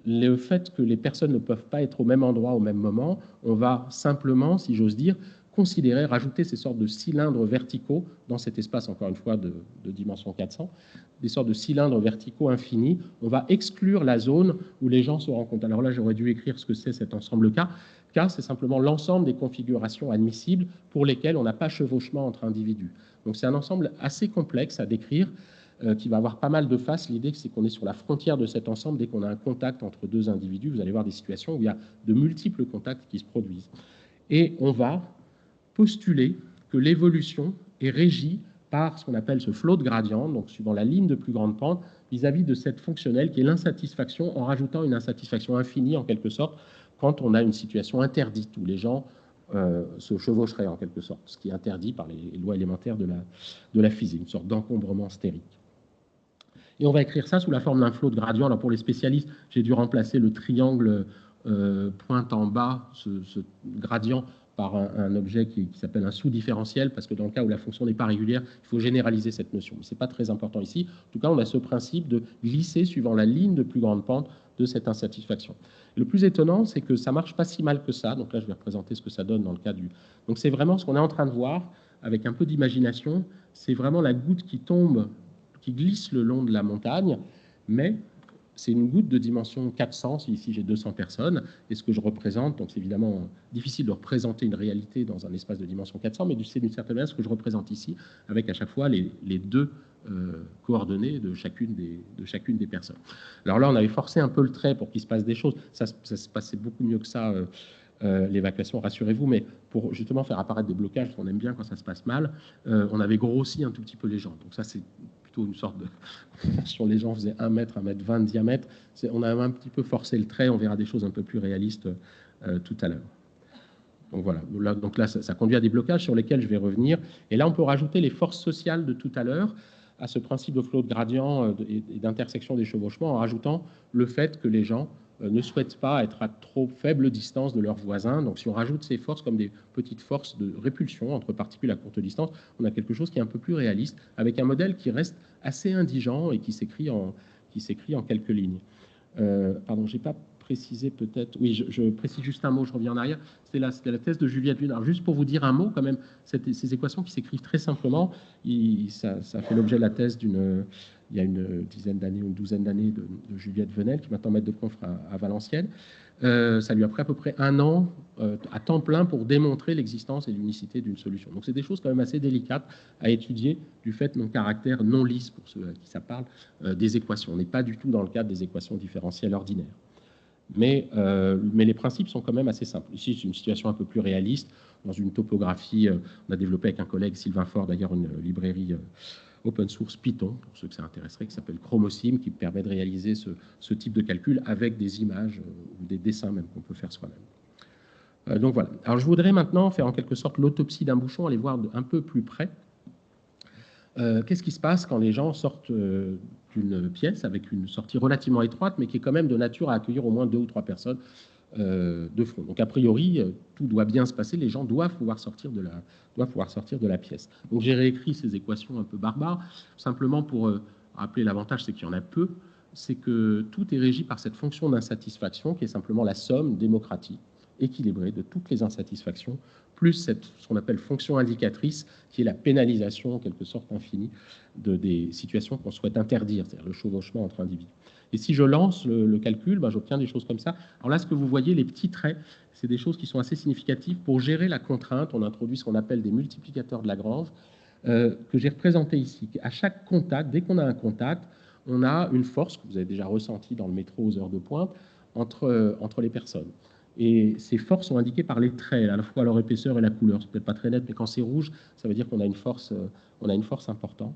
le fait que les personnes ne peuvent pas être au même endroit au même moment, on va simplement, si j'ose dire, considérer, rajouter ces sortes de cylindres verticaux dans cet espace, encore une fois, de dimension 400, des sortes de cylindres verticaux infinis. On va exclure la zone où les gens se rencontrent. Alors là, j'aurais dû écrire ce que c'est cet ensemble K. K, c'est simplement l'ensemble des configurations admissibles pour lesquelles on n'a pas chevauchement entre individus. Donc c'est un ensemble assez complexe à décrire, qui va avoir pas mal de faces. L'idée, c'est qu'on est sur la frontière de cet ensemble. Dès qu'on a un contact entre deux individus, vous allez voir des situations où il y a de multiples contacts qui se produisent. Et on va postuler que l'évolution est régie par ce qu'on appelle ce flot de gradient, donc suivant la ligne de plus grande pente, vis-à-vis de cette fonctionnelle qui est l'insatisfaction, en rajoutant une insatisfaction infinie, en quelque sorte, quand on a une situation interdite, où les gens se chevaucheraient, en quelque sorte, ce qui est interdit par les lois élémentaires de la physique, une sorte d'encombrement stérique. Et on va écrire ça sous la forme d'un flot de gradient. Alors pour les spécialistes, j'ai dû remplacer le triangle pointe en bas, ce gradient, par un objet qui s'appelle un sous-différentiel, parce que dans le cas où la fonction n'est pas régulière, il faut généraliser cette notion. Mais ce n'est pas très important ici. En tout cas, on a ce principe de glisser suivant la ligne de plus grande pente de cette insatisfaction. Le plus étonnant, c'est que ça ne marche pas si mal que ça. Donc là, je vais représenter ce que ça donne dans le cas du... Donc c'est vraiment ce qu'on est en train de voir, avec un peu d'imagination. C'est vraiment la goutte qui tombe, qui glisse le long de la montagne, mais c'est une goutte de dimension 400, si ici j'ai 200 personnes, et ce que je représente, donc c'est évidemment difficile de représenter une réalité dans un espace de dimension 400, mais c'est d'une certaine manière ce que je représente ici, avec à chaque fois les deux coordonnées de chacune des personnes. Alors là, on avait forcé un peu le trait pour qu'il se passe des choses, ça se passait beaucoup mieux que ça, l'évacuation, rassurez-vous, mais pour justement faire apparaître des blocages, parce qu'on aime bien quand ça se passe mal, on avait grossi un tout petit peu les gens, donc ça c'est une sorte de... Sur les gens faisaient 1 mètre, 1 mètre 20 de diamètre. On a un petit peu forcé le trait, on verra des choses un peu plus réalistes tout à l'heure. Donc voilà, donc là ça conduit à des blocages sur lesquels je vais revenir. Et là, on peut rajouter les forces sociales de tout à l'heure à ce principe de flot de gradient et d'intersection des chevauchements en rajoutant le fait que les gens ne souhaitent pas être à trop faible distance de leurs voisins. Donc si on rajoute ces forces comme des petites forces de répulsion entre particules à courte distance, on a quelque chose qui est un peu plus réaliste, avec un modèle qui reste assez indigent et qui s'écrit en quelques lignes. Pardon, je n'ai pas précisé peut-être... Oui, je précise juste un mot, je reviens en arrière. C'est la thèse de Juliette Lune. Alors, juste pour vous dire un mot, quand même, ces équations qui s'écrivent très simplement, ça fait l'objet de la thèse il y a une dizaine d'années ou une douzaine d'années de Juliette Venel, qui est maintenant maître de conf à Valenciennes. Ça lui a pris à peu près 1 an à temps plein pour démontrer l'existence et l'unicité d'une solution. Donc c'est des choses quand même assez délicates à étudier du fait de mon caractère non lisse, pour ceux à qui ça parle, des équations. On n'est pas du tout dans le cadre des équations différentielles ordinaires. Mais les principes sont quand même assez simples. Ici, c'est une situation un peu plus réaliste. Dans une topographie, on a développé avec un collègue, Sylvain Faure, d'ailleurs, une librairie open source Python, pour ceux que ça intéresserait, qui s'appelle Chromosim, qui permet de réaliser ce type de calcul avec des images ou des dessins même qu'on peut faire soi-même. Donc voilà. Alors je voudrais maintenant faire en quelque sorte l'autopsie d'un bouchon, aller voir un peu plus près. Qu'est-ce qui se passe quand les gens sortent d'une pièce avec une sortie relativement étroite, mais qui est quand même de nature à accueillir au moins 2 ou 3 personnes de front. Donc a priori, tout doit bien se passer, les gens doivent pouvoir sortir de la pièce. Donc j'ai réécrit ces équations un peu barbares, simplement pour rappeler l'avantage, c'est qu'il y en a peu, c'est que tout est régi par cette fonction d'insatisfaction qui est simplement la somme démocratique équilibrée de toutes les insatisfactions, plus ce qu'on appelle fonction indicatrice, qui est la pénalisation en quelque sorte infinie des situations qu'on souhaite interdire, c'est-à-dire le chevauchement entre individus. Et si je lance le calcul, j'obtiens des choses comme ça. Alors là, ce que vous voyez, les petits traits, c'est des choses qui sont assez significatives. Pour gérer la contrainte, on introduit ce qu'on appelle des multiplicateurs de Lagrange, que j'ai représenté ici. À chaque contact, dès qu'on a un contact, on a une force que vous avez déjà ressentie dans le métro aux heures de pointe entre les personnes. Et ces forces sont indiquées par les traits, à la fois leur épaisseur et la couleur. C'est peut-être pas très net, mais quand c'est rouge, ça veut dire qu'on a une force importante.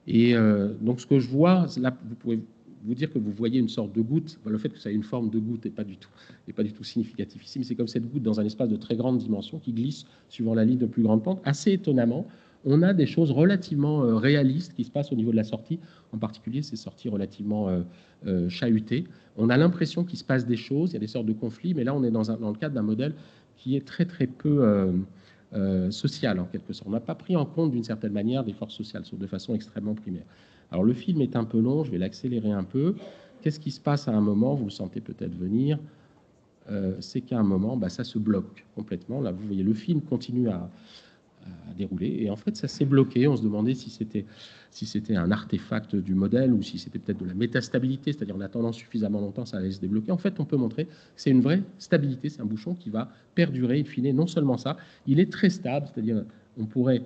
Et donc ce que je vois, là, vous pouvez vous dire que vous voyez une sorte de goutte. Le fait que ça ait une forme de goutte n'est pas du tout significatif ici, mais c'est comme cette goutte dans un espace de très grande dimension qui glisse suivant la ligne de plus grande pente. Assez étonnamment, on a des choses relativement réalistes qui se passent au niveau de la sortie, en particulier ces sorties relativement chahutées. On a l'impression qu'il se passe des choses, il y a des sortes de conflits, mais là on est dans le cadre d'un modèle qui est très très peu social en quelque sorte. On n'a pas pris en compte d'une certaine manière des forces sociales, sauf de façon extrêmement primaire. Alors le film est un peu long, je vais l'accélérer un peu. Qu'est-ce qui se passe à un moment? Vous le sentez peut-être venir. C'est qu'à un moment, ça se bloque complètement. Là, vous voyez, le film continue à dérouler. Et en fait, ça s'est bloqué. On se demandait si c'était un artefact du modèle ou si c'était peut-être de la métastabilité, c'est-à-dire en attendant suffisamment longtemps, ça allait se débloquer. En fait, on peut montrer que c'est une vraie stabilité. C'est un bouchon qui va perdurer. In fine, non seulement ça, il est très stable, c'est-à-dire on pourrait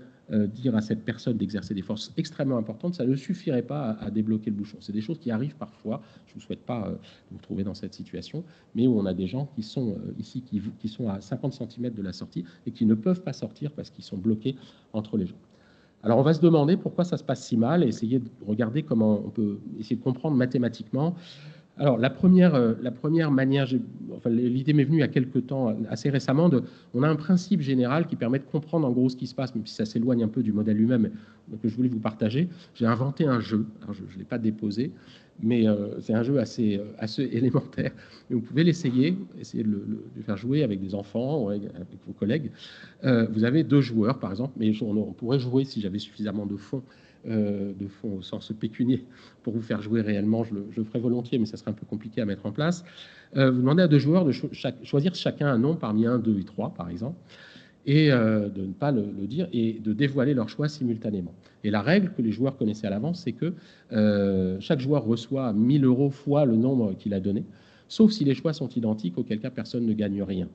dire à cette personne d'exercer des forces extrêmement importantes, ça ne suffirait pas à débloquer le bouchon. C'est des choses qui arrivent parfois. Je ne vous souhaite pas vous trouver dans cette situation, mais où on a des gens qui sont ici, qui sont à 50 cm de la sortie et qui ne peuvent pas sortir parce qu'ils sont bloqués entre les gens. Alors on va se demander pourquoi ça se passe si mal et essayer de regarder comment on peut essayer de comprendre mathématiquement. Alors la première manière, l'idée m'est venue il y a quelques temps, assez récemment, on a un principe général qui permet de comprendre en gros ce qui se passe, même si ça s'éloigne un peu du modèle lui-même, que je voulais vous partager. J'ai inventé un jeu, alors je ne l'ai pas déposé, mais c'est un jeu assez élémentaire. Mais vous pouvez l'essayer, essayer de le faire jouer avec des enfants ou avec vos collègues. Vous avez 2 joueurs, par exemple, mais on pourrait jouer si j'avais suffisamment de fonds au sens pécunier pour vous faire jouer réellement, je le ferai volontiers, mais ça serait un peu compliqué à mettre en place. Vous demandez à 2 joueurs de choisir chacun un nom parmi 1, 2 et 3, par exemple, et de ne pas le dire et de dévoiler leur choix simultanément. Et la règle que les joueurs connaissaient à l'avance, c'est que chaque joueur reçoit 1 000 € fois le nombre qu'il a donné, sauf si les choix sont identiques, auquel cas personne ne gagne rien.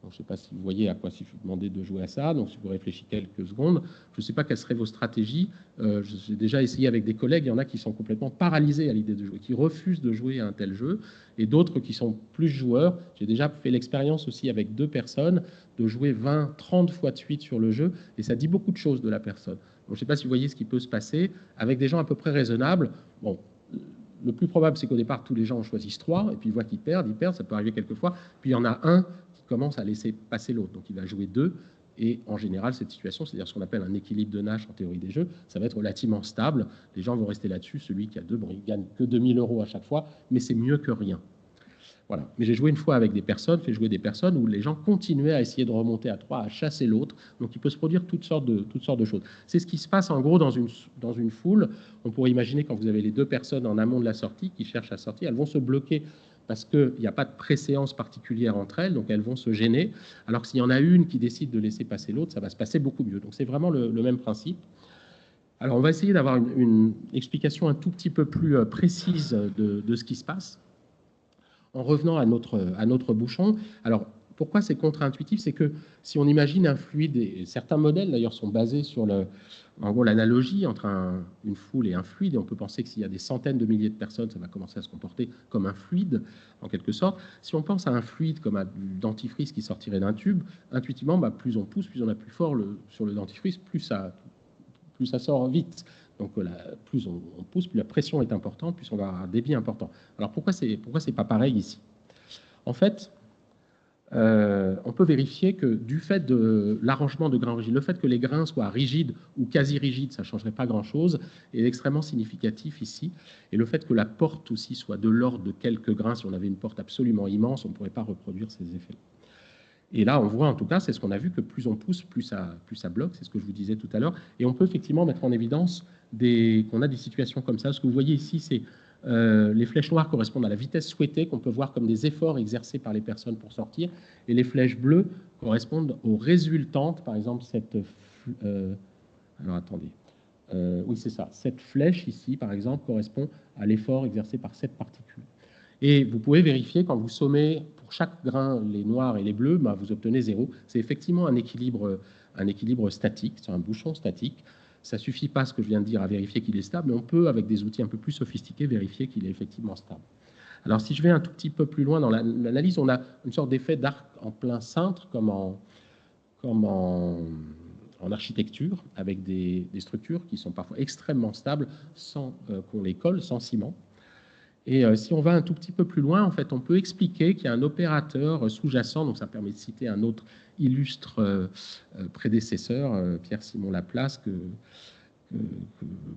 Donc, je ne sais pas si vous voyez à quoi si je vous demandais de jouer à ça. Donc, si vous réfléchissez quelques secondes, je ne sais pas quelles seraient vos stratégies. J'ai déjà essayé avec des collègues. Il y en a qui sont complètement paralysés à l'idée de jouer, qui refusent de jouer à un tel jeu, et d'autres qui sont plus joueurs. J'ai déjà fait l'expérience aussi avec 2 personnes de jouer 20, 30 fois de suite sur le jeu, et ça dit beaucoup de choses de la personne. Donc, je ne sais pas si vous voyez ce qui peut se passer avec des gens à peu près raisonnables. Bon, le plus probable, c'est qu'au départ, tous les gens choisissent 3, et puis ils voient qu'ils perdent, ça peut arriver quelquefois. Puis il y en a un commence à laisser passer l'autre. Donc il va jouer 2, et en général, cette situation, c'est-à-dire ce qu'on appelle un équilibre de Nash en théorie des jeux, ça va être relativement stable. Les gens vont rester là-dessus. Celui qui a 2, il gagne que 2 000 € à chaque fois, mais c'est mieux que rien. Voilà. Mais j'ai joué une fois avec des personnes, fait jouer des personnes où les gens continuaient à essayer de remonter à 3, à chasser l'autre. Donc il peut se produire toutes sortes de choses. C'est ce qui se passe en gros dans une foule. On pourrait imaginer quand vous avez les deux personnes en amont de la sortie qui cherchent à sortir, elles vont se bloquer parce qu'il n'y a pas de préséance particulière entre elles, donc elles vont se gêner. Alors que s'il y en a une qui décide de laisser passer l'autre, ça va se passer beaucoup mieux. Donc c'est vraiment le même principe. Alors on va essayer d'avoir une explication un tout petit peu plus précise de ce qui se passe. En revenant à notre bouchon, alors pourquoi c'est contre-intuitif? C'est que si on imagine un fluide, et certains modèles d'ailleurs sont basés sur en gros l'analogie entre une foule et un fluide, et on peut penser que s'il y a des centaines de milliers de personnes, ça va commencer à se comporter comme un fluide, en quelque sorte. Si on pense à un fluide comme un dentifrice qui sortirait d'un tube, intuitivement, plus on pousse, plus on a plus fort sur le dentifrice, plus ça sort vite. Donc plus on pousse, plus la pression est importante, plus on va avoir un débit important. Alors pourquoi c'est pas pareil ici? En fait, on peut vérifier que du fait de l'arrangement de grains rigides, le fait que les grains soient rigides ou quasi rigides, ça ne changerait pas grand-chose, est extrêmement significatif ici. Et le fait que la porte aussi soit de l'ordre de quelques grains, si on avait une porte absolument immense, on ne pourrait pas reproduire ces effets. Et là, on voit en tout cas, c'est ce qu'on a vu, que plus on pousse, plus ça bloque, c'est ce que je vous disais tout à l'heure. Et on peut effectivement mettre en évidence qu'on a des situations comme ça. Ce que vous voyez ici, c'est les flèches noires correspondent à la vitesse souhaitée, qu'on peut voir comme des efforts exercés par les personnes pour sortir. Et les flèches bleues correspondent aux résultantes. Par exemple, alors attendez. Oui, c'est ça. Cette flèche ici, par exemple, correspond à l'effort exercé par cette particule. Et vous pouvez vérifier quand vous sommez pour chaque grain les noirs et les bleus, vous obtenez 0. C'est effectivement un équilibre statique, c'est un bouchon statique. Ça ne suffit pas, ce que je viens de dire, à vérifier qu'il est stable, mais on peut, avec des outils un peu plus sophistiqués, vérifier qu'il est effectivement stable. Alors, si je vais un tout petit peu plus loin dans l'analyse, on a une sorte d'effet d'arc en plein cintre, comme en architecture, avec des structures qui sont parfois extrêmement stables, sans qu'on les colle, sans ciment. Et si on va un tout petit peu plus loin, en fait, on peut expliquer qu'il y a un opérateur sous-jacent, donc ça permet de citer un autre illustre prédécesseur, Pierre-Simon Laplace, que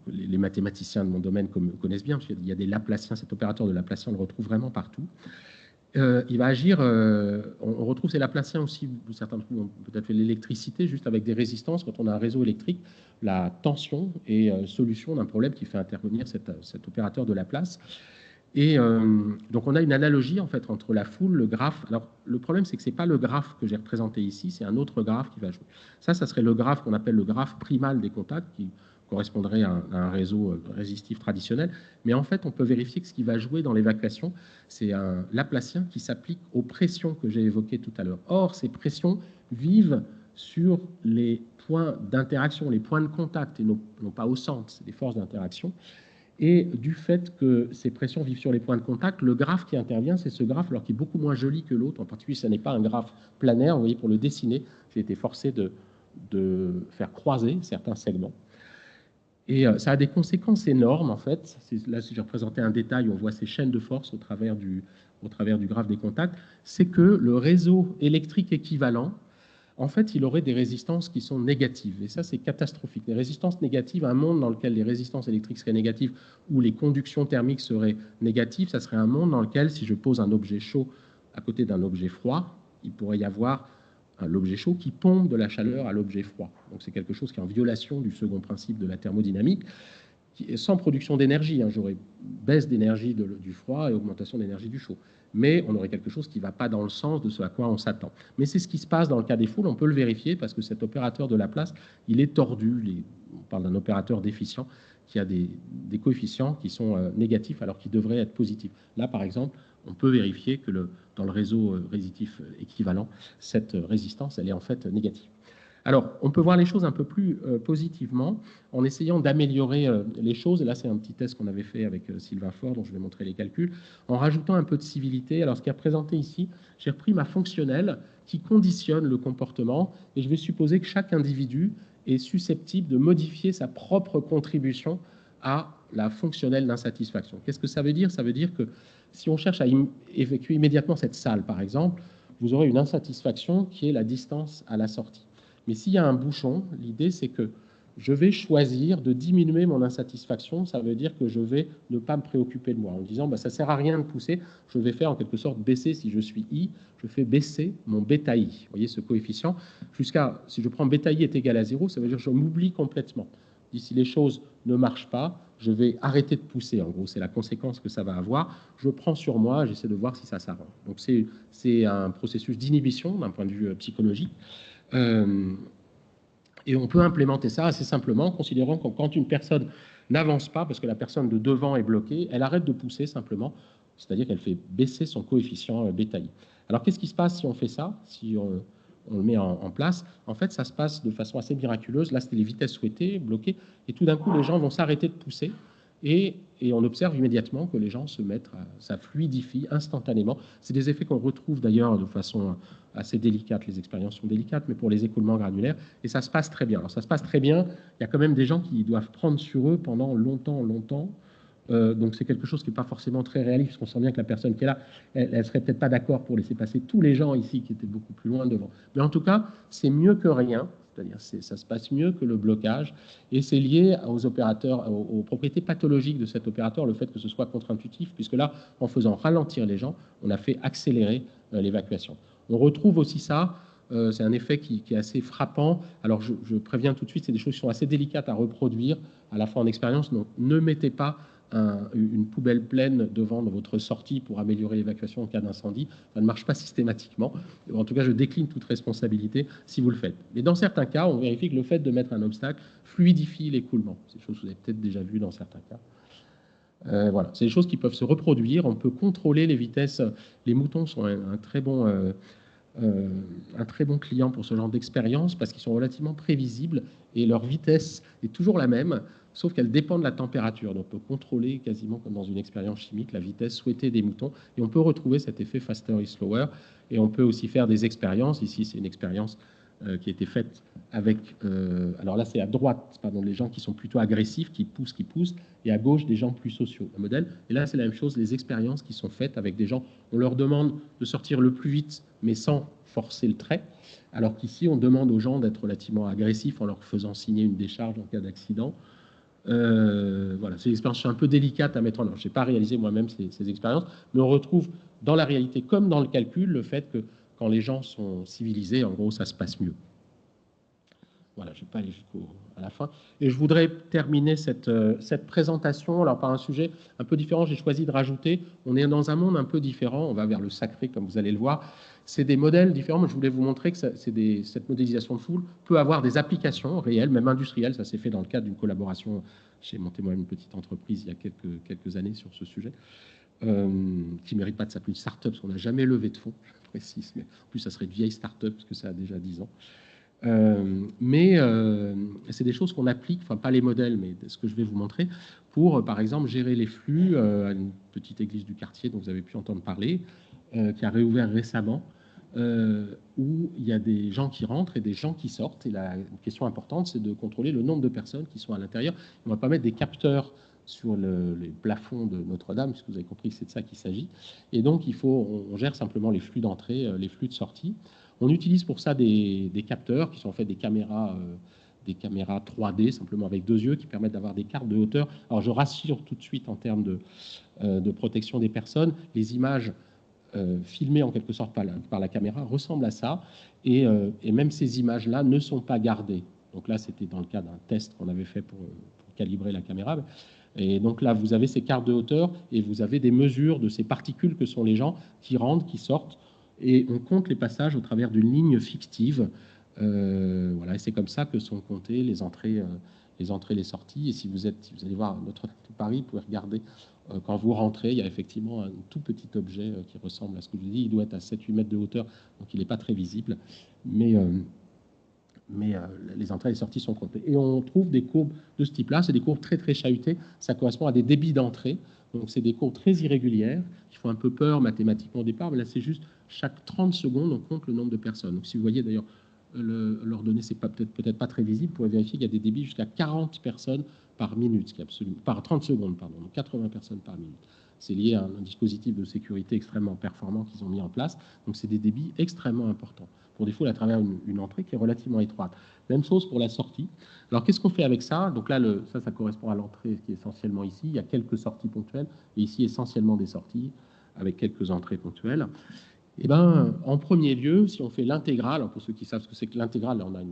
les mathématiciens de mon domaine connaissent bien, parce qu'il y a des Laplaciens, cet opérateur de Laplacien, on le retrouve vraiment partout. Il va agir, on retrouve ces Laplaciens aussi, certains ont peut-être fait l'électricité, juste avec des résistances. Quand on a un réseau électrique, la tension est solution d'un problème qui fait intervenir cet opérateur de Laplace. Et donc on a une analogie en fait entre la foule, le graphe. Alors le problème, c'est que c'est pas le graphe que j'ai représenté ici, c'est un autre graphe qui va jouer. Ça serait le graphe qu'on appelle le graphe primal des contacts, qui correspondrait à un réseau résistif traditionnel. Mais en fait, on peut vérifier que ce qui va jouer dans l'évacuation, c'est un Laplacien qui s'applique aux pressions que j'ai évoquées tout à l'heure. Or, ces pressions vivent sur les points d'interaction, les points de contact, et non pas au centre, c'est des forces d'interaction. Et du fait que ces pressions vivent sur les points de contact, le graphe qui intervient, c'est ce graphe, alors qui est beaucoup moins joli que l'autre. En particulier, ce n'est pas un graphe planaire. Vous voyez, pour le dessiner, j'ai été forcé de faire croiser certains segments. Et ça a des conséquences énormes, en fait. Là, si j'ai représenté un détail, on voit ces chaînes de force au travers du graphe des contacts. C'est que le réseau électrique équivalent, en fait, il aurait des résistances qui sont négatives. Et ça, c'est catastrophique. Les résistances négatives, un monde dans lequel les résistances électriques seraient négatives ou les conductions thermiques seraient négatives, ça serait un monde dans lequel, si je pose un objet chaud à côté d'un objet froid, il pourrait y avoir l'objet chaud qui pompe de la chaleur à l'objet froid. Donc c'est quelque chose qui est en violation du second principe de la thermodynamique, sans production d'énergie. J'aurais baisse d'énergie du froid et augmentation d'énergie du chaud. Mais on aurait quelque chose qui ne va pas dans le sens de ce à quoi on s'attend. Mais c'est ce qui se passe dans le cas des foules, on peut le vérifier parce que cet opérateur de Laplace, il est tordu. On parle d'un opérateur déficient qui a des coefficients qui sont négatifs alors qu'ils devraient être positifs. Là, par exemple, on peut vérifier que dans le réseau résistif équivalent, cette résistance, elle est en fait négative. Alors, on peut voir les choses un peu plus positivement en essayant d'améliorer les choses. Et là, c'est un petit test qu'on avait fait avec Sylvain Faure, dont je vais montrer les calculs, en rajoutant un peu de civilité. Alors, ce qui est représenté ici, j'ai repris ma fonctionnelle qui conditionne le comportement, et je vais supposer que chaque individu est susceptible de modifier sa propre contribution à la fonctionnelle d'insatisfaction. Qu'est-ce que ça veut dire? Ça veut dire que si on cherche à évacuer immédiatement cette salle, par exemple, vous aurez une insatisfaction qui est la distance à la sortie. Mais s'il y a un bouchon, l'idée, c'est que je vais choisir de diminuer mon insatisfaction. Ça veut dire que je vais ne pas me préoccuper de moi en disant bah, ça ne sert à rien de pousser, je vais faire en quelque sorte baisser, si je suis I, je fais baisser mon bêta I. Vous voyez ce coefficient, jusqu'à, si je prends bêta I est égal à 0, ça veut dire que je m'oublie complètement. Si les choses ne marchent pas, je vais arrêter de pousser. En gros, c'est la conséquence que ça va avoir. Je prends sur moi, j'essaie de voir si ça s'arrange. Donc c'est un processus d'inhibition d'un point de vue psychologique. Et on peut implémenter ça assez simplement, en considérant que quand une personne n'avance pas, parce que la personne de devant est bloquée, elle arrête de pousser simplement, c'est-à-dire qu'elle fait baisser son coefficient bêta I. Alors qu'est-ce qui se passe si on fait ça, si on le met en place? En fait, ça se passe de façon assez miraculeuse. Là, c'était les vitesses souhaitées, bloquées, et tout d'un coup, les gens vont s'arrêter de pousser, et on observe immédiatement que les gens se mettent, ça fluidifie instantanément. C'est des effets qu'on retrouve d'ailleurs de façon assez délicate, les expériences sont délicates, mais pour les écoulements granulaires, et ça se passe très bien. Alors ça se passe très bien, il y a quand même des gens qui doivent prendre sur eux pendant longtemps, donc c'est quelque chose qui n'est pas forcément très réaliste, parce qu'on sent bien que la personne qui est là, elle ne serait peut-être pas d'accord pour laisser passer tous les gens ici qui étaient beaucoup plus loin devant. Mais en tout cas, c'est mieux que rien, c'est-à-dire ça se passe mieux que le blocage, et c'est lié aux opérateurs, aux propriétés pathologiques de cet opérateur, le fait que ce soit contre-intuitif, puisque là, en faisant ralentir les gens, on a fait accélérer l'évacuation. On retrouve aussi ça, c'est un effet qui est assez frappant. Alors je préviens tout de suite, c'est des choses qui sont assez délicates à reproduire à la fois en expérience, donc ne mettez pas une poubelle pleine devant votre sortie pour améliorer l'évacuation en cas d'incendie. Ça ne marche pas systématiquement. En tout cas, je décline toute responsabilité si vous le faites. Mais dans certains cas, on vérifie que le fait de mettre un obstacle fluidifie l'écoulement. C'est des choses que vous avez peut-être déjà vues dans certains cas. Voilà, c'est des choses qui peuvent se reproduire. On peut contrôler les vitesses. Les moutons sont un très bon client pour ce genre d'expérience parce qu'ils sont relativement prévisibles et leur vitesse est toujours la même, sauf qu'elle dépend de la température. Donc on peut contrôler quasiment comme dans une expérience chimique la vitesse souhaitée des moutons et on peut retrouver cet effet faster is slower. Et on peut aussi faire des expériences. Ici, c'est une expérience qui a été faite avec... alors là, c'est à droite, pardon, les gens qui sont plutôt agressifs, qui poussent, et à gauche, des gens plus sociaux, un modèle. Et là, c'est la même chose, les expériences qui sont faites avec des gens, on leur demande de sortir le plus vite, mais sans forcer le trait, alors qu'ici, on demande aux gens d'être relativement agressifs en leur faisant signer une décharge en cas d'accident. Voilà, c'est une expérience un peu délicate à mettre en œuvre. Je n'ai pas réalisé moi-même ces expériences, mais on retrouve dans la réalité comme dans le calcul le fait que quand les gens sont civilisés, en gros, ça se passe mieux. Voilà, je ne vais pas aller jusqu'à la fin. Et je voudrais terminer cette présentation alors, par un sujet un peu différent. J'ai choisi de rajouter, on est dans un monde un peu différent, on va vers le sacré, comme vous allez le voir. C'est des modèles différents, mais je voulais vous montrer que cette modélisation de foule peut avoir des applications réelles, même industrielles. Ça s'est fait dans le cadre d'une collaboration. J'ai monté moi une petite entreprise il y a quelques années sur ce sujet, qui ne mérite pas de s'appeler une start-up, parce qu'on n'a jamais levé de fonds, je précise, mais en plus ça serait une vieille start-up, parce que ça a déjà 10 ans. Mais c'est des choses qu'on applique, enfin pas les modèles, mais ce que je vais vous montrer, pour par exemple gérer les flux à une petite église du quartier dont vous avez pu entendre parler, qui a réouvert récemment, où il y a des gens qui rentrent et des gens qui sortent. Et la question importante, c'est de contrôler le nombre de personnes qui sont à l'intérieur. On ne va pas mettre des capteurs sur les plafonds de Notre-Dame, puisque vous avez compris que c'est de ça qu'il s'agit. Et donc, on gère simplement les flux d'entrée, les flux de sortie. On utilise pour ça des capteurs qui sont en fait des caméras 3D, simplement avec 2 yeux, qui permettent d'avoir des cartes de hauteur. Alors, je rassure tout de suite en termes de protection des personnes. Les images filmées en quelque sorte par la caméra ressemblent à ça. Et même ces images-là ne sont pas gardées. Donc là, c'était dans le cas d'un test qu'on avait fait pour calibrer la caméra. Et donc là, vous avez ces cartes de hauteur et vous avez des mesures de ces particules que sont les gens qui rentrent, qui sortent. Et on compte les passages au travers d'une ligne fictive. Voilà, et c'est comme ça que sont comptées les entrées, les sorties. Et si vous allez voir Notre-Dame de Paris, vous pouvez regarder, quand vous rentrez, il y a effectivement un tout petit objet qui ressemble à ce que je vous dis. Il doit être à 7-8 mètres de hauteur, donc il n'est pas très visible. Mais les entrées et les sorties sont comptées. Et on trouve des courbes de ce type-là. C'est des courbes très, très chahutées. Ça correspond à des débits d'entrée. Donc, c'est des courbes très irrégulières qui font un peu peur mathématiquement au départ. Mais là, c'est juste chaque 30 secondes, on compte le nombre de personnes. Donc, si vous voyez d'ailleurs, l'ordonnée, c'est peut-être pas très visible. Vous pouvez vérifier qu'il y a des débits jusqu'à 40 personnes par minute, ce qui est absolument, par 30 secondes, pardon, donc 80 personnes par minute. C'est lié à un dispositif de sécurité extrêmement performant qu'ils ont mis en place. Donc, c'est des débits extrêmement importants pour des foules à travers une entrée qui est relativement étroite. Même chose pour la sortie. Alors, qu'est-ce qu'on fait avec ça? Donc là, ça correspond à l'entrée qui est essentiellement ici. Il y a quelques sorties ponctuelles, et ici, essentiellement des sorties avec quelques entrées ponctuelles. Eh ben, en premier lieu, si on fait l'intégrale, pour ceux qui savent ce que c'est que l'intégrale, on a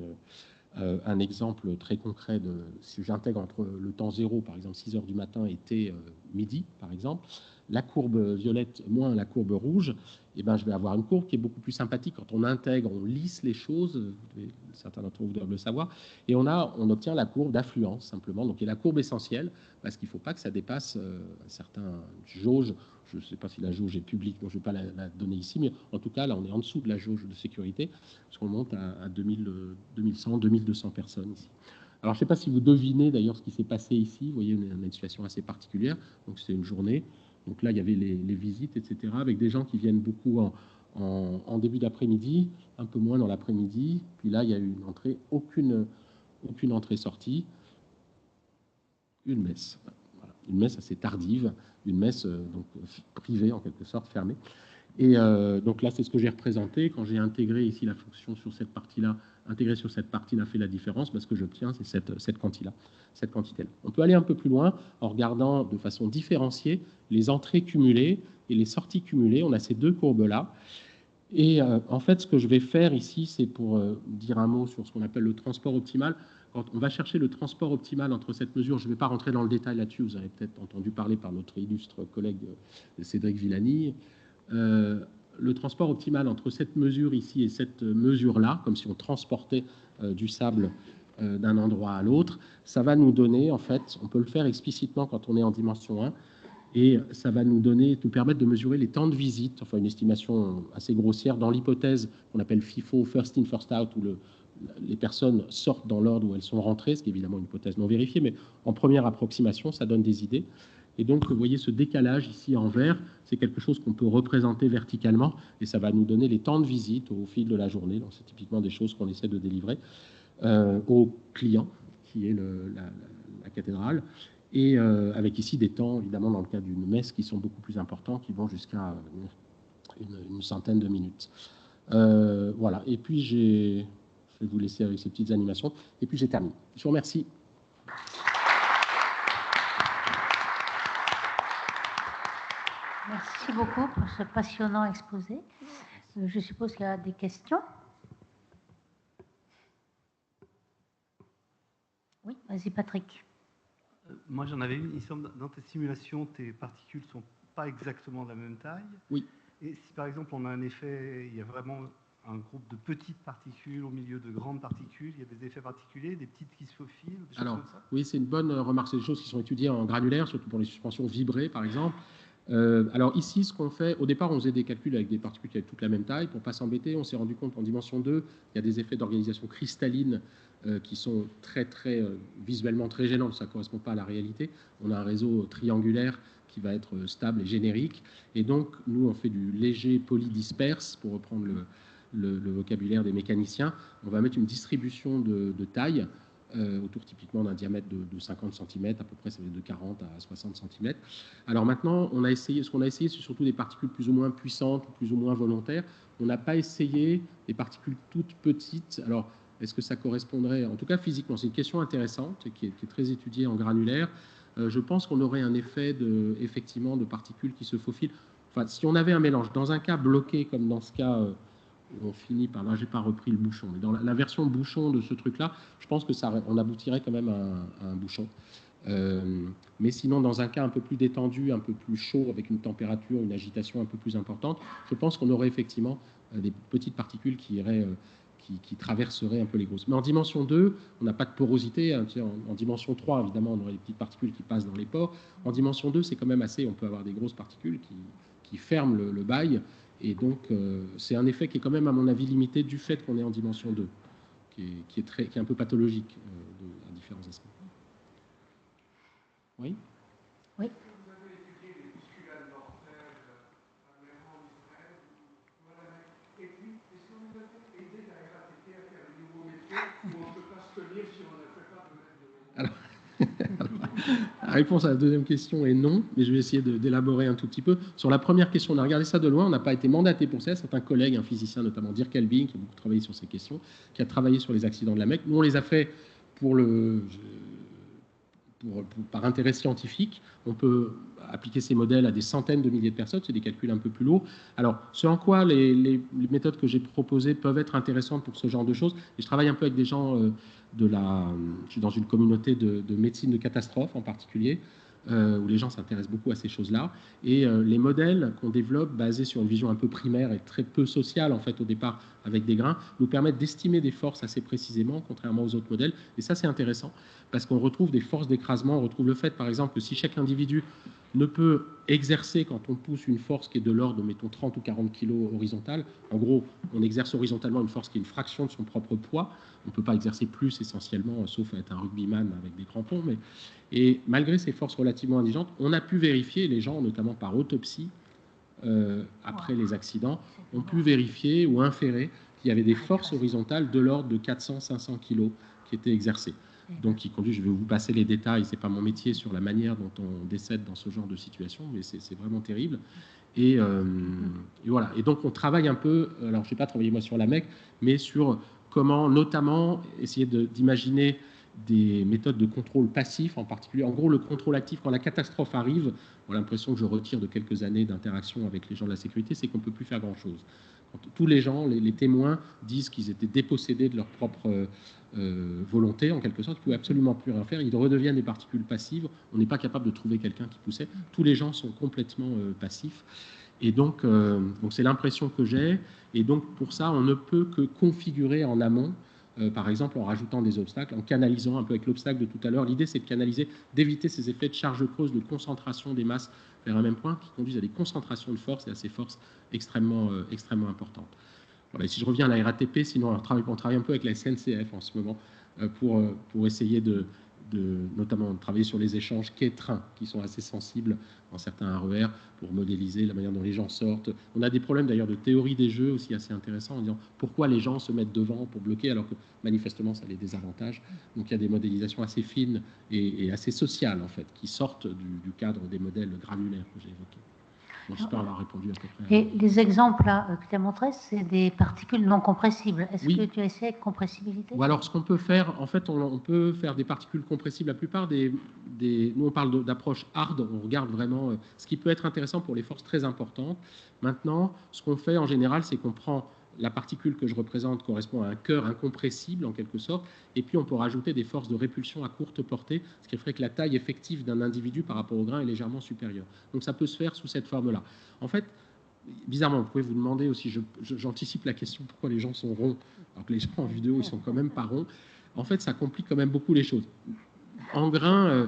un exemple très concret de si j'intègre entre le temps zéro, par exemple 6 heures du matin, et t midi, par exemple, la courbe violette moins la courbe rouge, eh ben, je vais avoir une courbe qui est beaucoup plus sympathique. Quand on intègre, on lisse les choses, certains d'entre vous doivent le savoir, et on obtient la courbe d'affluence, simplement, donc qui est la courbe essentielle, parce qu'il ne faut pas que ça dépasse certains jauges. Je ne sais pas si la jauge est publique, donc je ne vais pas la donner ici, mais en tout cas, là, on est en dessous de la jauge de sécurité, parce qu'on monte à 2100, 2200 personnes ici. Alors, je ne sais pas si vous devinez d'ailleurs ce qui s'est passé ici. Vous voyez, on a une situation assez particulière. Donc, c'est une journée. Donc là, il y avait les visites, etc., avec des gens qui viennent beaucoup en début d'après-midi, un peu moins dans l'après-midi. Puis là, il y a eu une entrée, aucune entrée-sortie, une messe. Voilà. Une messe assez tardive, une messe donc privée en quelque sorte, fermée. Et donc là, c'est ce que j'ai représenté. Quand j'ai intégré ici la fonction sur cette partie-là, intégré sur cette partie-là fait la différence, parce que j'obtiens, c'est cette quantité-là. On peut aller un peu plus loin en regardant de façon différenciée les entrées cumulées et les sorties cumulées. On a ces deux courbes-là. Et en fait, ce que je vais faire ici, c'est pour dire un mot sur ce qu'on appelle le transport optimal. Quand on va chercher le transport optimal entre cette mesure, je ne vais pas rentrer dans le détail là-dessus, vous avez peut-être entendu parler par notre illustre collègue Cédric Villani. Le transport optimal entre cette mesure ici et cette mesure-là, comme si on transportait du sable d'un endroit à l'autre, ça va nous donner, en fait, on peut le faire explicitement quand on est en dimension 1, et ça va nous permettre de mesurer les temps de visite, enfin une estimation assez grossière dans l'hypothèse qu'on appelle FIFO, first in, first out, où les personnes sortent dans l'ordre où elles sont rentrées, ce qui est évidemment une hypothèse non vérifiée, mais en première approximation, ça donne des idées. Et donc, vous voyez ce décalage ici en vert, c'est quelque chose qu'on peut représenter verticalement, et ça va nous donner les temps de visite au fil de la journée. Donc, c'est typiquement des choses qu'on essaie de délivrer au client, qui est la cathédrale, et avec ici des temps, évidemment, dans le cas d'une messe, qui sont beaucoup plus importants, qui vont jusqu'à une centaine de minutes. Voilà, et puis je vais vous laisser avec ces petites animations, et puis j'ai terminé. Je vous remercie. Merci beaucoup pour ce passionnant exposé. Je suppose qu'il y a des questions. Oui, vas-y Patrick. Moi j'en avais une. Il semble dans tes simulations, tes particules ne sont pas exactement de la même taille. Oui. Et si par exemple on a un effet, il y a vraiment un groupe de petites particules au milieu de grandes particules, il y a des effets particuliers, des petites qui se faufilent, des choses comme ça? Oui, c'est une bonne remarque. C'est des choses qui sont étudiées en granulaire, surtout pour les suspensions vibrées, par exemple. Alors ici, ce qu'on fait, au départ, on faisait des calculs avec des particules qui avaient toute la même taille. Pour ne pas s'embêter, on s'est rendu compte en dimension 2, il y a des effets d'organisation cristalline qui sont visuellement très gênants. Ça ne correspond pas à la réalité. On a un réseau triangulaire qui va être stable et générique. Et donc, nous, on fait du léger polydisperse, pour reprendre le vocabulaire des mécaniciens. On va mettre une distribution de taille autour typiquement d'un diamètre de 50 cm, à peu près ça va être de 40 à 60 cm. Alors maintenant, ce qu'on a essayé, c'est surtout des particules plus ou moins puissantes, plus ou moins volontaires. On n'a pas essayé des particules toutes petites. Alors, est-ce que ça correspondrait, en tout cas physiquement, c'est une question intéressante qui est très étudiée en granulaire. Je pense qu'on aurait un effet effectivement de particules qui se faufilent. Enfin, si on avait un mélange, dans un cas bloqué comme dans ce cas on finit par, là j'ai pas repris le bouchon, mais dans la version bouchon de ce truc-là, je pense que on aboutirait quand même à un bouchon. Mais sinon, dans un cas un peu plus détendu, un peu plus chaud, avec une température, une agitation un peu plus importante, je pense qu'on aurait effectivement des petites particules qui iraient, qui traverseraient un peu les grosses. Mais en dimension 2, on n'a pas de porosité. Hein, en dimension 3, évidemment, on aurait des petites particules qui passent dans les pores. En dimension 2, c'est quand même assez, on peut avoir des grosses particules qui ferment le bail. Et donc, c'est un effet qui est quand même, à mon avis, limité du fait qu'on est en dimension 2, qui est un peu pathologique à différents aspects. Oui. Oui. Vous avez étudié les bisculades mortelles, premièrement en Israël, et puis, est-ce que vous avez aidé la RATP à faire un nouveau métier où on ne peut pas se tenir si on ne fait pas de mettre de réponse à la deuxième question est non, mais je vais essayer d'élaborer un tout petit peu. Sur la première question, on a regardé ça de loin, on n'a pas été mandaté pour ça. C'est un collègue, un physicien, notamment Dirk Elbing, qui a beaucoup travaillé sur ces questions, qui a travaillé sur les accidents de la Mecque. Nous, on les a fait par intérêt scientifique. On peut appliquer ces modèles à des centaines de milliers de personnes, c'est des calculs un peu plus lourds. Alors, ce en quoi les méthodes que j'ai proposées peuvent être intéressantes pour ce genre de choses, et je travaille un peu avec des gens je suis dans une communauté de médecine de catastrophe en particulier, où les gens s'intéressent beaucoup à ces choses-là, et les modèles qu'on développe basés sur une vision un peu primaire et très peu sociale en fait au départ avec des grains, nous permettent d'estimer des forces assez précisément, contrairement aux autres modèles, et ça c'est intéressant parce qu'on retrouve des forces d'écrasement, on retrouve le fait par exemple que si chaque individu ne peut exercer quand on pousse une force qui est de l'ordre de, mettons, 30 ou 40 kg horizontale. En gros, on exerce horizontalement une force qui est une fraction de son propre poids. On ne peut pas exercer plus essentiellement, sauf à être un rugbyman avec des crampons. Et malgré ces forces relativement indigentes, on a pu vérifier, les gens, notamment par autopsie, après les accidents, ont pu vérifier ou inférer qu'il y avait des forces horizontales de l'ordre de 400-500 kg qui étaient exercées. Donc, qui conduit, je vais vous passer les détails, c'est pas mon métier, sur la manière dont on décède dans ce genre de situation, mais c'est vraiment terrible. Et voilà. Et donc, on travaille un peu, alors je n'ai pas travaillé moi sur la Mecque, mais sur comment, notamment, essayer d'imaginer des méthodes de contrôle passif, en particulier. En gros, le contrôle actif, quand la catastrophe arrive, on a l'impression que je retire de quelques années d'interaction avec les gens de la sécurité, c'est qu'on ne peut plus faire grand-chose. Tous les gens, les témoins, disent qu'ils étaient dépossédés de leur propre volonté, en quelque sorte, ils ne pouvaient absolument plus rien faire. Ils redeviennent des particules passives. On n'est pas capable de trouver quelqu'un qui poussait. Tous les gens sont complètement passifs. Et donc c'est l'impression que j'ai. Et donc, pour ça, on ne peut que configurer en amont, par exemple, en rajoutant des obstacles, en canalisant un peu avec l'obstacle de tout à l'heure. L'idée, c'est de canaliser, d'éviter ces effets de charge creuse, de concentration des masses vers un même point, qui conduisent à des concentrations de force et à ces forces extrêmement importantes. Voilà, et si je reviens à la RATP, sinon on travaille un peu avec la SNCF en ce moment pour essayer notamment de travailler sur les échanges quais-trains qui sont assez sensibles dans certains RER pour modéliser la manière dont les gens sortent. On a des problèmes d'ailleurs de théorie des jeux aussi assez intéressants en disant pourquoi les gens se mettent devant pour bloquer alors que manifestement ça les désavantage. Donc il y a des modélisations assez fines et assez sociales en fait qui sortent du cadre des modèles granulaires que j'ai évoqués. Bon, j'espère avoir répondu à peu près. Et les exemples là, que tu as montrés, c'est des particules non compressibles. Est-ce que tu as essayé avec compressibilité? Ou alors, ce qu'on peut faire, en fait, on peut faire des particules compressibles. La plupart nous, on parle d'approche hard, on regarde vraiment ce qui peut être intéressant pour les forces très importantes. Maintenant, ce qu'on fait en général, c'est qu'on prend la particule que je représente correspond à un cœur incompressible en quelque sorte, et puis on peut rajouter des forces de répulsion à courte portée, ce qui ferait que la taille effective d'un individu par rapport au grain est légèrement supérieure. Donc ça peut se faire sous cette forme-là. En fait, bizarrement, vous pouvez vous demander aussi, j'anticipe la question pourquoi les gens sont ronds, alors que les gens en vidéo ils sont quand même pas ronds. En fait, ça complique quand même beaucoup les choses. En grain,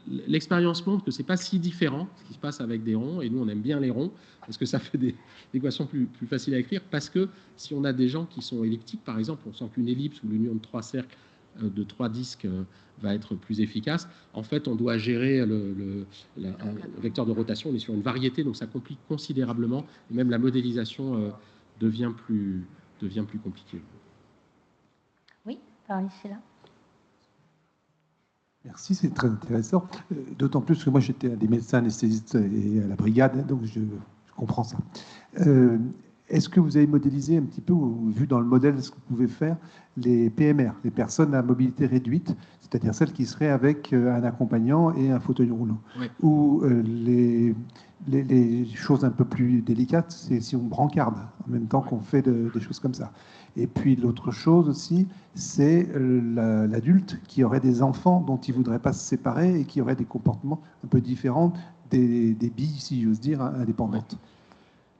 l'expérience montre que c'est pas si différent ce qui se passe avec des ronds, et nous on aime bien les ronds parce que ça fait des équations plus faciles à écrire, parce que si on a des gens qui sont elliptiques par exemple, on sent qu'une ellipse ou l'union de 3 cercles de 3 disques va être plus efficace. En fait, on doit gérer un vecteur de rotation, on est sur une variété, donc ça complique considérablement, et même la modélisation devient plus compliquée. Oui, par ici là. Merci, c'est très intéressant. D'autant plus que moi, j'étais un des médecins anesthésistes et à la brigade, donc je comprends ça. Est-ce que vous avez modélisé un petit peu, ou vu dans le modèle ce que vous pouvez faire, les PMR, les personnes à mobilité réduite, c'est-à-dire celles qui seraient avec un accompagnant et un fauteuil roulant, oui. Ou les choses un peu plus délicates, c'est si on brancarde en même temps qu'on fait des choses comme ça. Et puis l'autre chose aussi, c'est l'adulte qui aurait des enfants dont il ne voudrait pas se séparer et qui aurait des comportements un peu différents des billes, si j'ose dire, indépendantes. Ouais.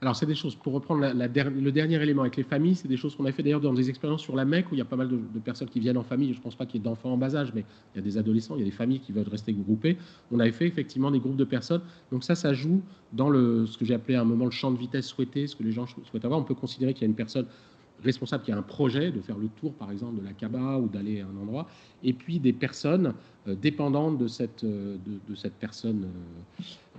Alors, c'est des choses, pour reprendre le dernier élément avec les familles, c'est des choses qu'on a fait d'ailleurs dans des expériences sur la Mecque où il y a pas mal de personnes qui viennent en famille. Je ne pense pas qu'il y ait d'enfants en bas âge, mais il y a des adolescents, il y a des familles qui veulent rester groupées. On avait fait effectivement des groupes de personnes. Donc ça joue dans ce que j'ai appelé à un moment le champ de vitesse souhaité, ce que les gens souhaitent avoir. On peut considérer qu'il y a une personne responsable qui a un projet de faire le tour, par exemple, de la Kaaba ou d'aller à un endroit, et puis des personnes dépendantes de cette personne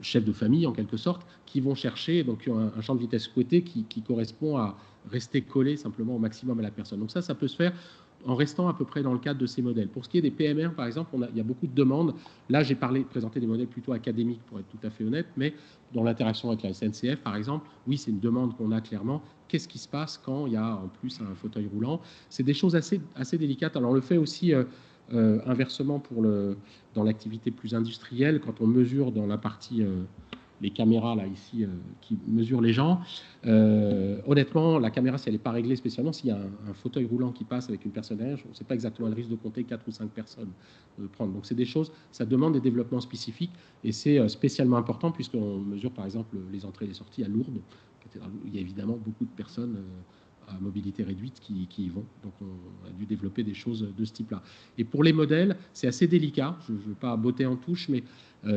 chef de famille, en quelque sorte, qui vont chercher donc un champ de vitesse souhaité qui correspond à rester collé simplement au maximum à la personne. Donc ça peut se faire. en restant à peu près dans le cadre de ces modèles. Pour ce qui est des PMR, par exemple, il y a beaucoup de demandes. Là, j'ai présenté des modèles plutôt académiques, pour être tout à fait honnête, mais dans l'interaction avec la SNCF, par exemple, oui, c'est une demande qu'on a clairement. Qu'est-ce qui se passe quand il y a en plus un fauteuil roulant? C'est des choses assez délicates. Alors, on le fait aussi inversement dans l'activité plus industrielle, quand on mesure dans la partie... les caméras là ici qui mesurent les gens. Honnêtement, la caméra, si elle n'est pas réglée spécialement, s'il y a un fauteuil roulant qui passe avec une personne derrière, on ne sait pas exactement le risque de compter 4 ou 5 personnes de prendre. Donc c'est des choses, ça demande des développements spécifiques et c'est spécialement important puisqu'on mesure par exemple les entrées et les sorties à Lourdes. Il y a évidemment beaucoup de personnes à mobilité réduite qui y vont. Donc on a dû développer des choses de ce type-là. Et pour les modèles, c'est assez délicat. Je ne veux pas botter en touche, mais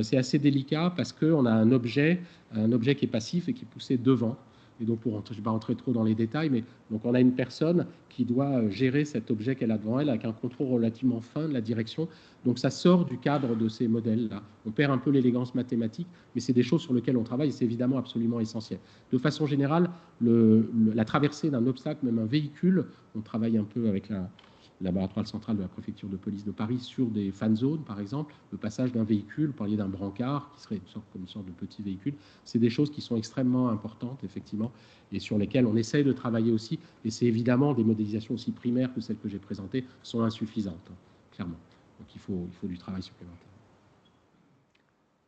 c'est assez délicat parce qu'on a un objet qui est passif et qui est poussé devant. Et donc, je ne vais pas rentrer trop dans les détails, mais donc on a une personne qui doit gérer cet objet qu'elle a devant elle avec un contrôle relativement fin de la direction. Donc, ça sort du cadre de ces modèles-là. On perd un peu l'élégance mathématique, mais c'est des choses sur lesquelles on travaille et c'est évidemment absolument essentiel. De façon générale, la traversée d'un obstacle, même un véhicule, on travaille un peu avec le laboratoire central de la préfecture de police de Paris sur des fan zones, par exemple, le passage d'un véhicule, vous parliez d'un brancard, qui serait comme une sorte de petit véhicule, c'est des choses qui sont extrêmement importantes, effectivement, et sur lesquelles on essaye de travailler aussi, et c'est évidemment des modélisations aussi primaires que celles que j'ai présentées sont insuffisantes, clairement. Donc il faut du travail supplémentaire.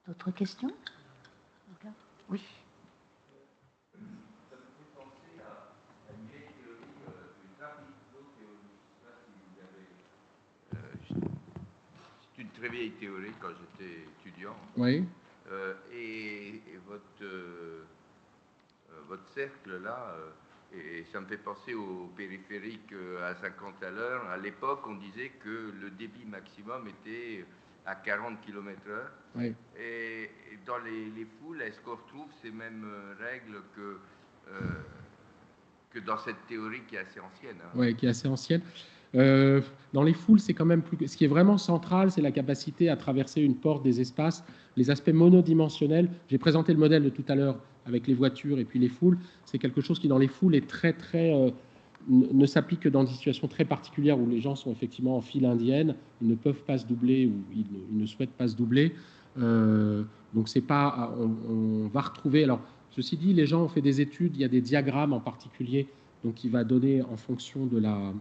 D'autres questions? Oui. C'est une très vieille théorie quand j'étais étudiant. Oui. Et votre cercle là, et ça me fait penser au périphérique à 50 à l'heure. À l'époque, on disait que le débit maximum était à 40 km/h. Oui. Et dans les foules, est-ce qu'on retrouve ces mêmes règles que dans cette théorie qui est assez ancienne, hein? Oui, qui est assez ancienne. Dans les foules, c'est quand même plus... Ce qui est vraiment central, c'est la capacité à traverser une porte, des espaces, les aspects monodimensionnels. J'ai présenté le modèle de tout à l'heure avec les voitures et puis les foules. C'est quelque chose qui, dans les foules, est ne s'applique que dans des situations très particulières où les gens sont effectivement en file indienne, ils ne peuvent pas se doubler ou ils ne souhaitent pas se doubler. Donc, c'est pas... On va retrouver... Alors, ceci dit, les gens ont fait des études, il y a des diagrammes en particulier, donc il va donner en fonction de la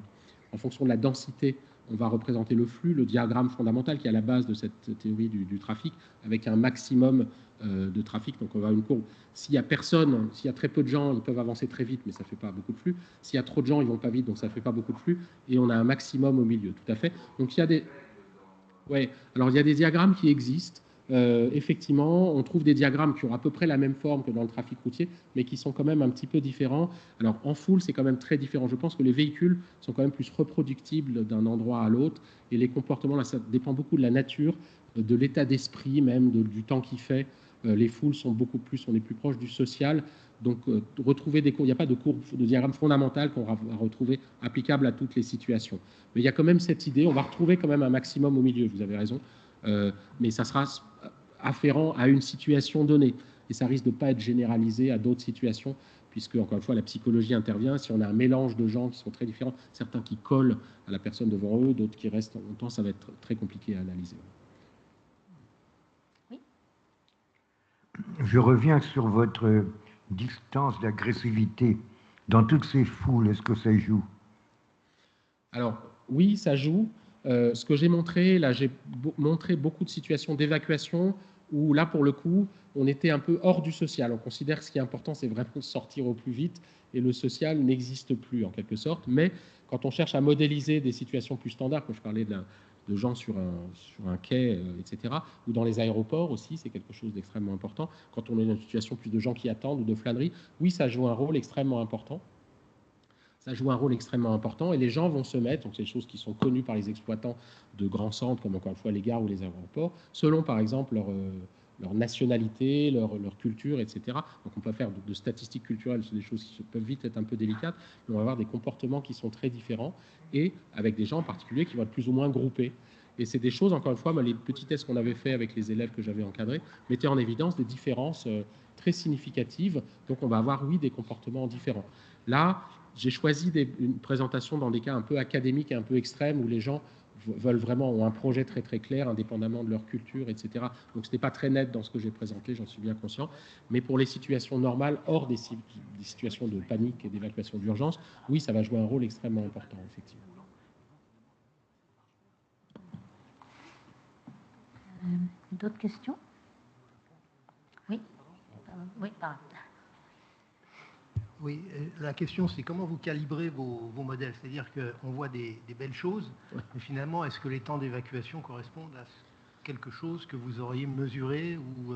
densité, on va représenter le flux, le diagramme fondamental qui est à la base de cette théorie du trafic, avec un maximum de trafic. Donc on va avoir une courbe. S'il y a personne, s'il y a très peu de gens, ils peuvent avancer très vite, mais ça ne fait pas beaucoup de flux. S'il y a trop de gens, ils ne vont pas vite, donc ça ne fait pas beaucoup de flux. Et on a un maximum au milieu, tout à fait. Donc il y a des... Ouais. Alors il y a des diagrammes qui existent. Effectivement, on trouve des diagrammes qui ont à peu près la même forme que dans le trafic routier, mais qui sont quand même un petit peu différents. Alors, en foule, c'est quand même très différent. Je pense que les véhicules sont quand même plus reproductibles d'un endroit à l'autre, et les comportements, là, ça dépend beaucoup de la nature, de l'état d'esprit même, du temps qu'il fait. Les foules sont beaucoup plus, on est plus proche du social. Donc, retrouver des cours, il n'y a pas de courbe de diagramme fondamental qu'on va retrouver applicable à toutes les situations. Mais il y a quand même cette idée, on va retrouver quand même un maximum au milieu, vous avez raison. Mais ça sera afférent à une situation donnée. Et ça risque de ne pas être généralisé à d'autres situations, puisque, encore une fois, la psychologie intervient. Si on a un mélange de gens qui sont très différents, certains qui collent à la personne devant eux, d'autres qui restent longtemps, ça va être très compliqué à analyser. Oui. Je reviens sur votre distance d'agressivité. Dans toutes ces foules, est-ce que ça joue? Alors, oui, ça joue. Ce que j'ai montré, là, j'ai montré beaucoup de situations d'évacuation où, là, pour le coup, on était un peu hors du social. On considère que ce qui est important, c'est vraiment de sortir au plus vite, et le social n'existe plus, en quelque sorte. Mais quand on cherche à modéliser des situations plus standards, quand je parlais de gens sur un quai, etc., ou dans les aéroports aussi, c'est quelque chose d'extrêmement important. Quand on est dans une situation plus de gens qui attendent ou de flânerie, oui, ça joue un rôle extrêmement important. Ça joue un rôle extrêmement important et les gens vont se mettre, donc c'est des choses qui sont connues par les exploitants de grands centres, comme encore une fois les gares ou les aéroports, selon par exemple leur nationalité, leur culture, etc. Donc on peut faire de statistiques culturelles, c'est des choses qui peuvent vite être un peu délicates, mais on va avoir des comportements qui sont très différents et avec des gens en particulier qui vont être plus ou moins groupés. Et c'est des choses, encore une fois, les petits tests qu'on avait fait avec les élèves que j'avais encadrés mettaient en évidence des différences très significatives. Donc on va avoir, oui, des comportements différents. Là, j'ai choisi une présentation dans des cas un peu académiques et un peu extrêmes où les gens veulent vraiment, ont un projet très très clair, indépendamment de leur culture, etc. Donc ce n'est pas très net dans ce que j'ai présenté, j'en suis bien conscient. Mais pour les situations normales, hors des situations de panique et d'évacuation d'urgence, oui, ça va jouer un rôle extrêmement important, effectivement. D'autres questions? Oui. Oui, pardon. Oui, la question c'est comment vous calibrez vos modèles. C'est-à-dire qu'on voit des belles choses, mais finalement, est-ce que les temps d'évacuation correspondent à quelque chose que vous auriez mesuré ou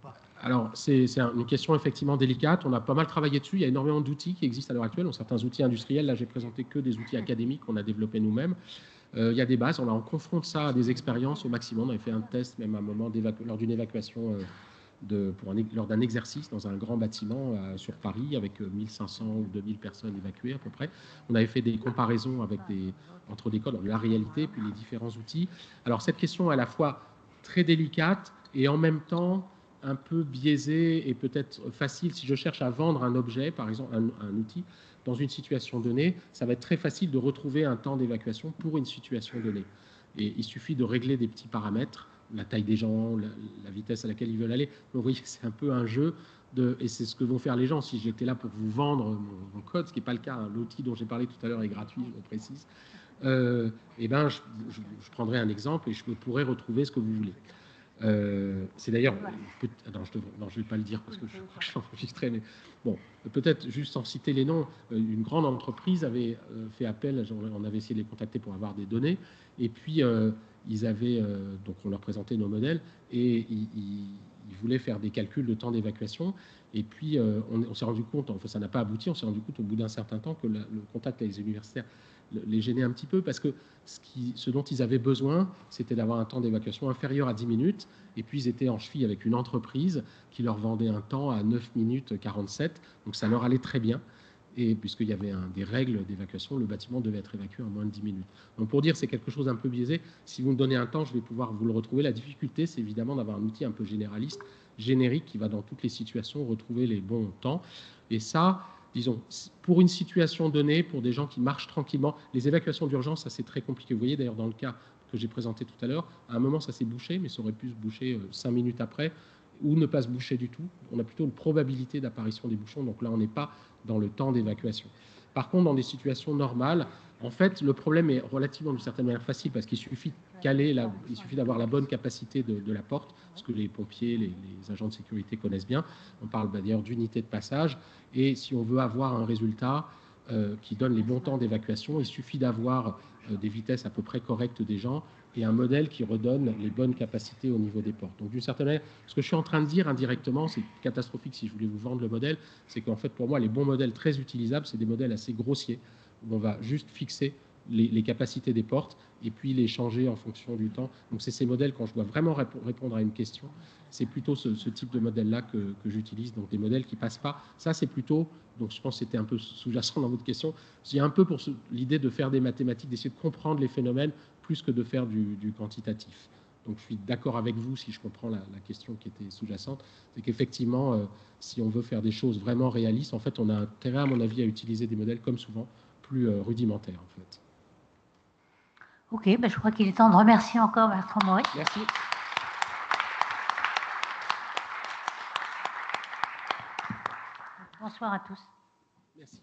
pas? Alors, c'est une question effectivement délicate. On a pas mal travaillé dessus. Il y a énormément d'outils qui existent à l'heure actuelle. Certains outils industriels. Là, j'ai présenté que des outils académiques qu'on a développés nous-mêmes. Il y a des bases. On confronte ça à des expériences au maximum. On avait fait un test même à un moment lors d'une évacuation lors d'un exercice dans un grand bâtiment sur Paris avec 1500 ou 2000 personnes évacuées à peu près. On avait fait des comparaisons entre des codes, la réalité, puis les différents outils. Alors cette question est à la fois très délicate et en même temps un peu biaisée et peut-être facile. Si je cherche à vendre un objet, par exemple un outil, dans une situation donnée, ça va être très facile de retrouver un temps d'évacuation pour une situation donnée. Et il suffit de régler des petits paramètres, la taille des gens, la vitesse à laquelle ils veulent aller. Donc, vous voyez, c'est un peu un jeu, et c'est ce que vont faire les gens. Si j'étais là pour vous vendre mon code, ce qui n'est pas le cas, hein, l'outil dont j'ai parlé tout à l'heure est gratuit, je le précise, eh ben, je prendrai un exemple et je pourrais retrouver ce que vous voulez. C'est d'ailleurs... Non, je ne vais pas le dire parce que je crois que je suis enregistré, mais bon, peut-être juste sans citer les noms, une grande entreprise avait fait appel, on avait essayé de les contacter pour avoir des données, et puis ils avaient, donc on leur présentait nos modèles, et ils voulaient faire des calculs de temps d'évacuation, et puis on s'est rendu compte, enfin ça n'a pas abouti, on s'est rendu compte au bout d'un certain temps que le contact avec les universitaires les gênait un petit peu parce que ce dont ils avaient besoin, c'était d'avoir un temps d'évacuation inférieur à 10 minutes. Et puis, ils étaient en cheville avec une entreprise qui leur vendait un temps à 9 minutes 47. Donc, ça leur allait très bien. Et puisqu'il y avait des règles d'évacuation, le bâtiment devait être évacué en moins de 10 minutes. Donc, pour dire, c'est quelque chose un peu biaisé. Si vous me donnez un temps, je vais pouvoir vous le retrouver. La difficulté, c'est évidemment d'avoir un outil un peu généraliste, générique, qui va dans toutes les situations retrouver les bons temps. Et ça... Disons, pour une situation donnée, pour des gens qui marchent tranquillement, les évacuations d'urgence, ça c'est très compliqué. Vous voyez d'ailleurs dans le cas que j'ai présenté tout à l'heure, à un moment ça s'est bouché, mais ça aurait pu se boucher 5 minutes après, ou ne pas se boucher du tout. On a plutôt une probabilité d'apparition des bouchons, donc là on n'est pas dans le temps d'évacuation. Par contre, dans des situations normales, en fait, le problème est relativement d'une certaine manière facile parce qu'il suffit de caler, il suffit d'avoir la bonne capacité de la porte, ce que les pompiers, les agents de sécurité connaissent bien. On parle d'ailleurs d'unité de passage. Et si on veut avoir un résultat qui donne les bons temps d'évacuation, il suffit d'avoir des vitesses à peu près correctes des gens et un modèle qui redonne les bonnes capacités au niveau des portes. Donc d'une certaine manière, ce que je suis en train de dire indirectement, c'est catastrophique si je voulais vous vendre le modèle, c'est qu'en fait pour moi les bons modèles très utilisables, c'est des modèles assez grossiers, où on va juste fixer les capacités des portes et puis les changer en fonction du temps. Donc c'est ces modèles, quand je dois vraiment répondre à une question, c'est plutôt ce type de modèle-là que j'utilise, donc des modèles qui ne passent pas. Ça, c'est plutôt, donc je pense que c'était un peu sous-jacent dans votre question, c'est un peu pour l'idée de faire des mathématiques, d'essayer de comprendre les phénomènes plus que de faire du quantitatif. Donc je suis d'accord avec vous si je comprends la question qui était sous-jacente, c'est qu'effectivement, si on veut faire des choses vraiment réalistes, en fait, on a intérêt, à mon avis, à utiliser des modèles comme souvent, plus rudimentaires, en fait. Ok, ben je crois qu'il est temps de remercier encore Bertrand Mory. Merci. Bonsoir à tous. Merci.